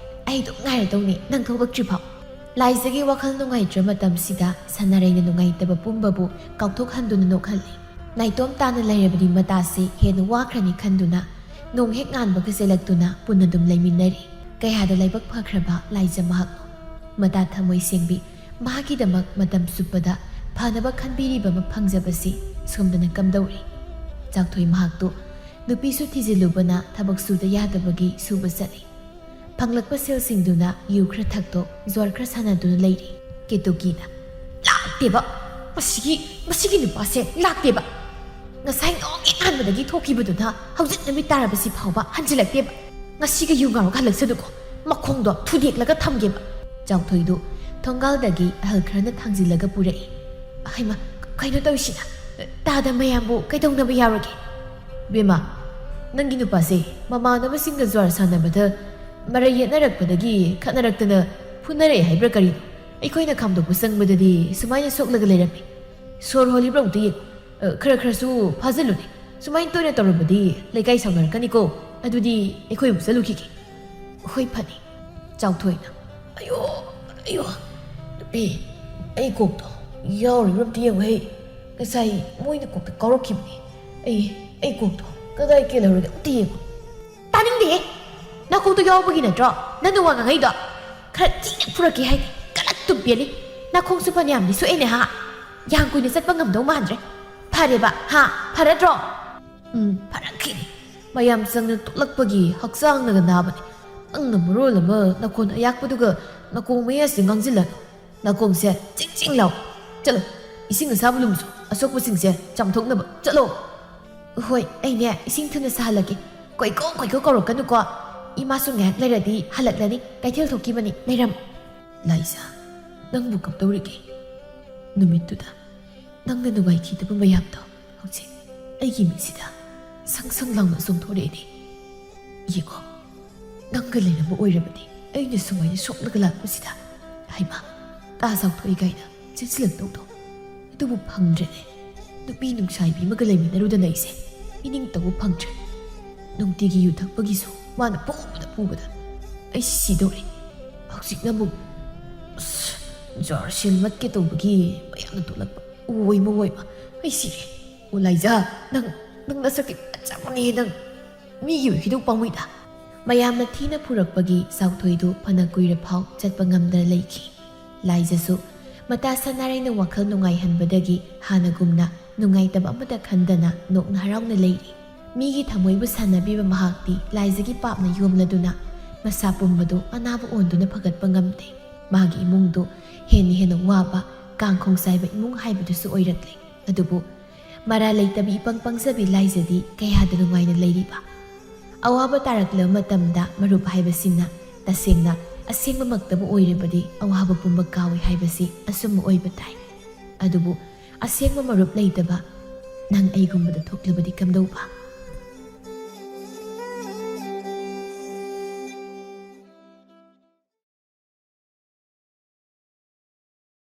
ꯑꯩ ꯑꯗꯨꯝ ꯉꯥꯏꯔꯗꯧꯅꯤ ꯅꯪ ꯊꯣꯛꯂꯛꯇ꯭ꯔꯤꯐꯥꯎ ꯂꯥꯏꯖꯒꯤ ꯋꯥꯈꯜ ꯅꯨꯡꯉꯥꯏꯇ꯭ꯔ ꯃꯇꯝꯁꯤꯗ ꯁꯅꯥꯔꯩꯅ ꯅꯨꯡꯉꯥꯏꯇꯕ ꯄꯨꯝꯕꯕꯨ ꯀꯥꯎꯊꯣꯛꯍꯟꯗꯨꯅ ꯅꯣꯛꯍꯜꯂꯤ ꯅꯥꯏꯇꯣꯝ ꯇꯥꯅ ꯂꯩꯔꯕꯗꯤ ꯃꯇꯥꯁꯤ ꯍꯦꯟꯅ ꯋꯥꯈ꯭ꯔꯅꯤ ꯈꯟꯗꯨꯅ ꯅꯣꯡ ꯍꯦꯛ ꯉꯥꯟꯕꯒ ꯆꯦꯜꯂꯛꯇꯨꯅ ꯄꯨꯟꯅ ꯑꯗꯨꯝ ꯂꯩꯃꯤꯟꯅꯔꯤ ꯀꯌꯥꯗ ꯂꯥꯏꯕꯛ ꯐꯈ꯭ꯔꯕ ꯂꯥꯏꯖ ꯃꯍꯥꯛꯅꯣ ꯃꯇꯥ ꯊꯃꯣꯏ ꯁꯦꯡꯕꯤ ꯃꯍꯥꯛꯀꯤꯗꯃꯛ ꯃꯇꯝ ꯆꯨꯞꯄꯗ ꯐꯅꯕ ꯈꯟꯕꯤꯔꯤꯕ ꯑꯃ ꯐꯪꯖꯕꯁꯤ ꯁꯣꯝꯗꯅ ꯀꯝꯗꯧꯔꯤ ꯆꯥꯎꯊꯣꯏ ꯃꯍꯥꯛꯇꯨ ꯅꯨꯄꯤꯁꯨ ꯊꯤꯖꯤꯜꯂꯨꯕꯅ ꯊꯕꯛ ꯁꯨꯗ ꯌꯥꯗꯕꯒꯤ ꯁꯨꯕ ꯆꯠꯂꯤ ꯐꯪꯂꯛꯄ ꯁꯦꯜꯁꯤꯡꯗꯨꯅ ꯌꯨ ꯈꯔ ꯊꯛꯇꯣꯛ ꯖ꯭ꯋꯥꯔ ꯈꯔ ꯁꯥꯟꯅꯗꯨꯅ ꯂꯩꯔꯤ ꯀꯦꯇꯨꯀꯤꯅ ꯂꯥꯛꯇꯦꯕ ꯃꯁꯤꯒꯤ ꯅꯨꯄꯥꯁꯦ ꯂꯥꯛꯇꯦꯕ ꯉꯁꯥꯏ ꯅꯣꯡ ꯍꯥꯟꯕꯗꯒꯤ ꯊꯣꯛꯈꯤꯕꯗꯨꯅ ꯍꯧꯖꯤꯛ ꯅꯨꯃꯤꯠ ꯇꯥꯔꯕꯁꯤ ꯐꯥꯎꯕ ꯍꯟꯖꯤꯜꯂꯛꯇꯦꯕ ꯉꯁꯤꯒ ꯌꯨ ꯉꯥꯎꯔꯒ ꯍꯜꯂꯛꯁꯅꯨꯀꯣ ꯃꯈꯣꯡꯗꯣ ꯊꯨꯗꯦꯛꯂꯒ ꯊꯝꯒꯦꯕ ꯆꯥꯎꯊꯣꯏꯗꯨ ꯊꯣꯡꯒꯥꯜꯗꯒꯤ ꯑꯍꯜ ꯈꯔꯅ ꯊꯥꯡꯖꯤꯜꯂꯒ ꯄꯨꯔꯛꯏ ꯍꯩꯃ ꯀꯩꯅꯣ ꯇꯧꯔꯤꯁꯤꯅ ꯇꯥꯗ ꯃꯌꯥꯝꯕꯨ ꯀꯩꯗꯧꯅꯕ ꯌꯥꯎꯔꯒꯦ ꯕꯦꯝꯃ ꯅꯪꯒꯤ ꯅꯨꯄꯥꯁꯦ ꯃꯃꯥꯟꯅꯕꯁꯤꯡꯒ ꯖ꯭ꯋꯥꯔ ꯁꯥꯟꯅꯕꯗ ꯃꯔꯩ ꯌꯦꯠꯅꯔꯛꯄꯗꯒꯤ ꯈꯠꯅꯔꯛꯇꯅ ꯐꯨꯅꯔꯛꯑꯦ ꯍꯥꯏꯕ꯭ꯔꯥ ꯀꯔꯤꯅꯣ ꯑꯩꯈꯣꯏꯅ ꯈꯥꯝꯗꯣꯛꯄ ꯆꯪꯕꯗꯗꯤ ꯁꯨꯃꯥꯏꯅ ꯁꯣꯛꯂꯒ ꯂꯩꯔꯝꯃꯤ ꯁꯣꯔ ꯍꯣꯜꯂꯤꯕ꯭ꯔꯥ ꯑꯃꯨꯛꯇ ꯌꯦꯡꯉꯨ ꯈꯔ ꯈꯔꯁꯨ ꯐꯥꯖꯤꯜꯂꯨꯅꯦ ꯁꯨꯃꯥꯏꯅ ꯇꯣꯏꯅ ꯇꯧꯔꯕꯗꯤ ꯂꯩꯀꯥꯏ ꯁꯥꯎꯅꯔꯛꯀꯅꯤꯀꯣ ꯑꯗꯨꯗꯤ ꯑꯩꯈꯣꯏ ꯑꯃꯨꯛ ꯆꯠꯂꯨꯈꯤꯒꯦ ꯍꯣꯏ ꯐꯅꯤ ꯆꯥꯎꯊꯣꯏꯅ ꯑꯌꯣ ꯑꯌꯣ ꯅꯨꯄꯤ ꯑꯩ ꯀꯣꯛꯇꯣ ꯌꯥꯎꯔꯤꯕ꯭ꯔꯥ ꯑꯝꯇ ꯌꯦꯡꯉꯨꯍꯦ ꯉꯁꯥꯏ ꯃꯣꯏꯅ ꯀꯣꯛꯇ ꯀꯥꯎꯔꯛꯈꯤꯕꯅꯤ ꯑꯩ ꯀꯣꯛꯇꯣ ꯀꯗꯥꯏ ꯀꯦꯜꯍꯧꯔꯒꯦ ꯑꯝꯇ ꯌꯦꯡꯉꯨ ꯇꯥꯅꯤꯡꯗꯦꯍꯦ ꯅꯀꯣꯛꯇꯣ ꯌꯥꯎꯕꯒꯤ ꯅꯠꯇ꯭ꯔꯣ ꯅꯪꯅ ꯋꯥ ꯉꯥꯡꯉꯩꯗꯣ ꯈꯔ ꯊꯤꯅ ꯐꯨꯔꯛꯀꯦ ꯍꯥꯏꯗꯤ ꯀꯂꯛ ꯇꯨꯞꯄꯦꯜꯂꯤ ꯅꯥꯈꯣꯡꯁꯨ ꯐꯅꯌꯥꯝꯗꯤ ꯁꯣꯛꯑꯦꯅꯦ ꯍꯥ ꯌꯥꯝ ꯀꯨꯏꯅ ꯆꯠꯄ ꯉꯝꯗꯧ ꯃꯥꯟꯗ꯭ꯔꯦ ꯐꯔꯦꯕ ꯍꯥ ꯐꯔꯗ꯭ꯔꯣ ꯐꯔꯛꯈꯤꯅꯤ ꯃꯌꯥꯝ ꯆꯪꯅ ꯇꯣꯛꯂꯛꯄꯒꯤ ꯍꯛꯆꯥꯡꯅꯒ ꯅꯥꯕꯅꯤ ꯅꯪꯅ ꯃꯔꯣꯜ ꯑꯃ ꯅꯥꯀꯣꯟ ꯑꯌꯥꯛꯄꯗꯨꯒ ꯅꯥꯀꯣꯡ ꯃꯌꯥꯁꯤ ꯉꯥꯡꯁꯤꯜꯂꯅꯨ ꯅꯥꯀꯣꯡꯁꯦ ꯆꯤꯡ ꯆꯤꯡ ꯂꯥꯎ ꯆꯠꯂꯣ ꯏꯁꯤꯡ ꯑꯁꯥꯕ ꯂꯨꯝꯁꯨ ꯑꯁꯣꯛꯄꯁꯤꯡꯁꯦ ꯆꯥꯝꯊꯣꯛꯅꯕ ꯆꯠꯂꯣ ꯍꯣꯏ ꯑꯩꯅꯦ ꯏꯁꯤꯡ ꯊꯨꯅ ꯁꯥꯍꯜꯂꯒꯦ ꯀꯣꯏꯀꯣ ꯀꯧꯔꯛꯀꯅꯨꯀꯣ ꯏꯃꯥꯁꯨ ꯉꯥꯏꯍꯥꯛ ꯂꯩꯔꯗꯤ ꯍꯜꯂꯛꯂꯅꯤ ꯀꯩꯊꯦꯜ ꯊꯣꯛꯈꯤꯕꯅꯤ ꯂꯩꯔꯝ ꯂꯥꯏꯖꯥ ꯅꯪꯕꯨ ꯀꯝꯗꯧꯔꯤꯒꯦ ꯅꯨꯃꯤꯠꯇꯨꯗ ꯅꯪꯅ ꯅꯨꯡꯉꯥꯏꯈꯤꯗꯕ ꯃꯌꯥꯝꯗꯣ ꯍꯧꯖꯤꯛ ꯑꯩꯒꯤ ꯃꯤꯠꯁꯤꯗ ꯁꯪ ꯁꯪ ꯂꯥꯎꯅ ꯆꯣꯡꯊꯣꯔꯛꯑꯦꯅꯦ ꯌꯦꯡꯉꯣ ꯅꯪꯒ ꯂꯩꯔꯝꯕ ꯑꯣꯏꯔꯕꯗꯤ ꯑꯩꯅ ꯁꯨꯃꯥꯏꯅ ꯁꯣꯛꯂꯒ ꯂꯥꯛꯄꯁꯤꯗ ꯍꯩꯃꯥ ꯇꯥ ꯆꯥꯎꯊꯣꯛꯏ ꯀꯥꯏꯅ ꯆꯦꯟꯁꯤꯜꯂꯛꯇꯧꯗꯣ ꯑꯗꯨꯕꯨ ꯐꯪꯗ꯭ꯔꯦꯅꯦ ꯅꯨꯄꯤ ꯅꯨꯡꯁꯥꯏꯕꯤ ꯑꯃꯒ ꯂꯩꯃꯤꯟꯅꯔꯨꯗꯅ ꯑꯩꯁꯦ ꯏꯅꯤꯡ ꯇꯧꯕ ꯐꯪꯗ꯭ꯔꯦ ꯅꯨꯡꯇꯤꯒꯤ ꯌꯨ ꯊꯛꯄꯒꯤꯁꯨ ꯃꯥꯅ ꯄꯨꯕꯗ ꯑꯩ ꯁꯤꯗꯧꯔꯦ ꯍꯧꯖꯤꯛꯅ ꯑꯃꯨꯛ ꯖꯥꯔ ꯁꯤꯜꯃꯠꯀꯦ ꯇꯧꯕꯒꯤ ꯃꯌꯥꯝꯅ ꯇꯣꯛꯂꯛꯄ ꯑꯣꯏꯃ ꯑꯩ ꯁꯤꯔꯦ ꯑꯣ ꯂꯥꯏꯖꯥ ꯅꯪ ꯅꯁꯛꯇꯤ ꯐꯖꯕꯅꯦ ꯅꯪ ꯃꯤꯒꯤ ꯍꯤꯗꯧ ꯄꯥꯝꯃꯨꯏꯗ ꯃꯌꯥꯝꯅ ꯊꯤꯅ ꯐꯨꯔꯛꯄꯒꯤ ꯆꯥꯎꯊꯣꯏꯗꯨ ꯐꯅ ꯀꯨꯏꯔ ꯐꯥꯎ ꯆꯠꯄ ꯉꯝꯗꯅ ꯂꯩꯈꯤ ꯂꯥꯏꯖꯁꯨ ꯃꯇꯥ ꯁꯅꯥꯔꯩꯅ ꯋꯥꯈꯜ ꯅꯨꯡꯉꯥꯏꯍꯟꯕꯗꯒꯤ ꯍꯥꯟꯅꯒꯨꯝꯅ ꯅꯨꯡꯉꯥꯏꯇꯕ ꯑꯃꯠꯇ ꯈꯟꯗꯅ ꯅꯣꯛꯅ ꯍꯔꯥꯎꯅ ꯂꯩꯔꯤ ꯃꯤꯒꯤ ꯊꯃꯣꯏꯕꯨ ꯁꯥꯟꯅꯕꯤꯕ ꯃꯍꯥꯛꯇꯤ ꯂꯥꯏꯖꯒꯤ ꯄꯥꯞꯅ ꯌꯣꯝꯂꯗꯨꯅ ꯃꯁꯥ ꯄꯨꯝꯕꯗꯨ ꯑꯅꯥꯕ ꯑꯣꯟꯗꯨꯅ ꯐꯒꯠꯄ ꯉꯝꯗꯦ ꯃꯥꯒꯤ ꯏꯃꯨꯡꯗꯨ ꯍꯦꯟꯅ ꯋꯥꯕ ꯀꯥꯡꯈꯣꯡ ꯆꯥꯏꯕ ꯏꯃꯨꯡ ꯍꯥꯏꯕꯗꯨꯁꯨ ꯑꯣꯏꯔꯛꯂꯦ ꯑꯗꯨꯕꯨ ꯃꯔꯥ ꯂꯩꯇꯕꯤ ꯏꯄꯪ ꯄꯪꯖꯕꯤ ꯂꯥꯏꯖꯗꯤ ꯀꯌꯥꯗ ꯅꯨꯡꯉꯥꯏꯅ ꯂꯩꯔꯤꯕ ꯑꯋꯥꯕ ꯇꯥꯔꯛꯂꯕ ꯃꯇꯝꯗ ꯃꯔꯨꯞ ꯍꯥꯏꯕꯁꯤꯅ ꯇꯁꯦꯡꯅ ꯑꯁꯦꯡꯕꯃꯛꯇꯕꯨ ꯑꯣꯏꯔꯕꯗꯤ ꯑꯋꯥꯕ ꯄꯨꯝꯕ ꯀꯥꯎꯏ ꯍꯥꯏꯕꯁꯤ ꯑꯆꯨꯝꯕ ꯑꯣꯏꯕ ꯇꯥꯏ ꯑꯗꯨꯕꯨ ꯑꯁꯦꯡꯕ ꯃꯔꯨꯞ ꯂꯩꯇꯕ ꯅꯪ ꯑꯩꯒꯨꯝꯕꯗ ꯊꯣꯛꯂꯕꯗꯤ ꯀꯝꯗꯧꯕ